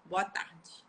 Boa tarde.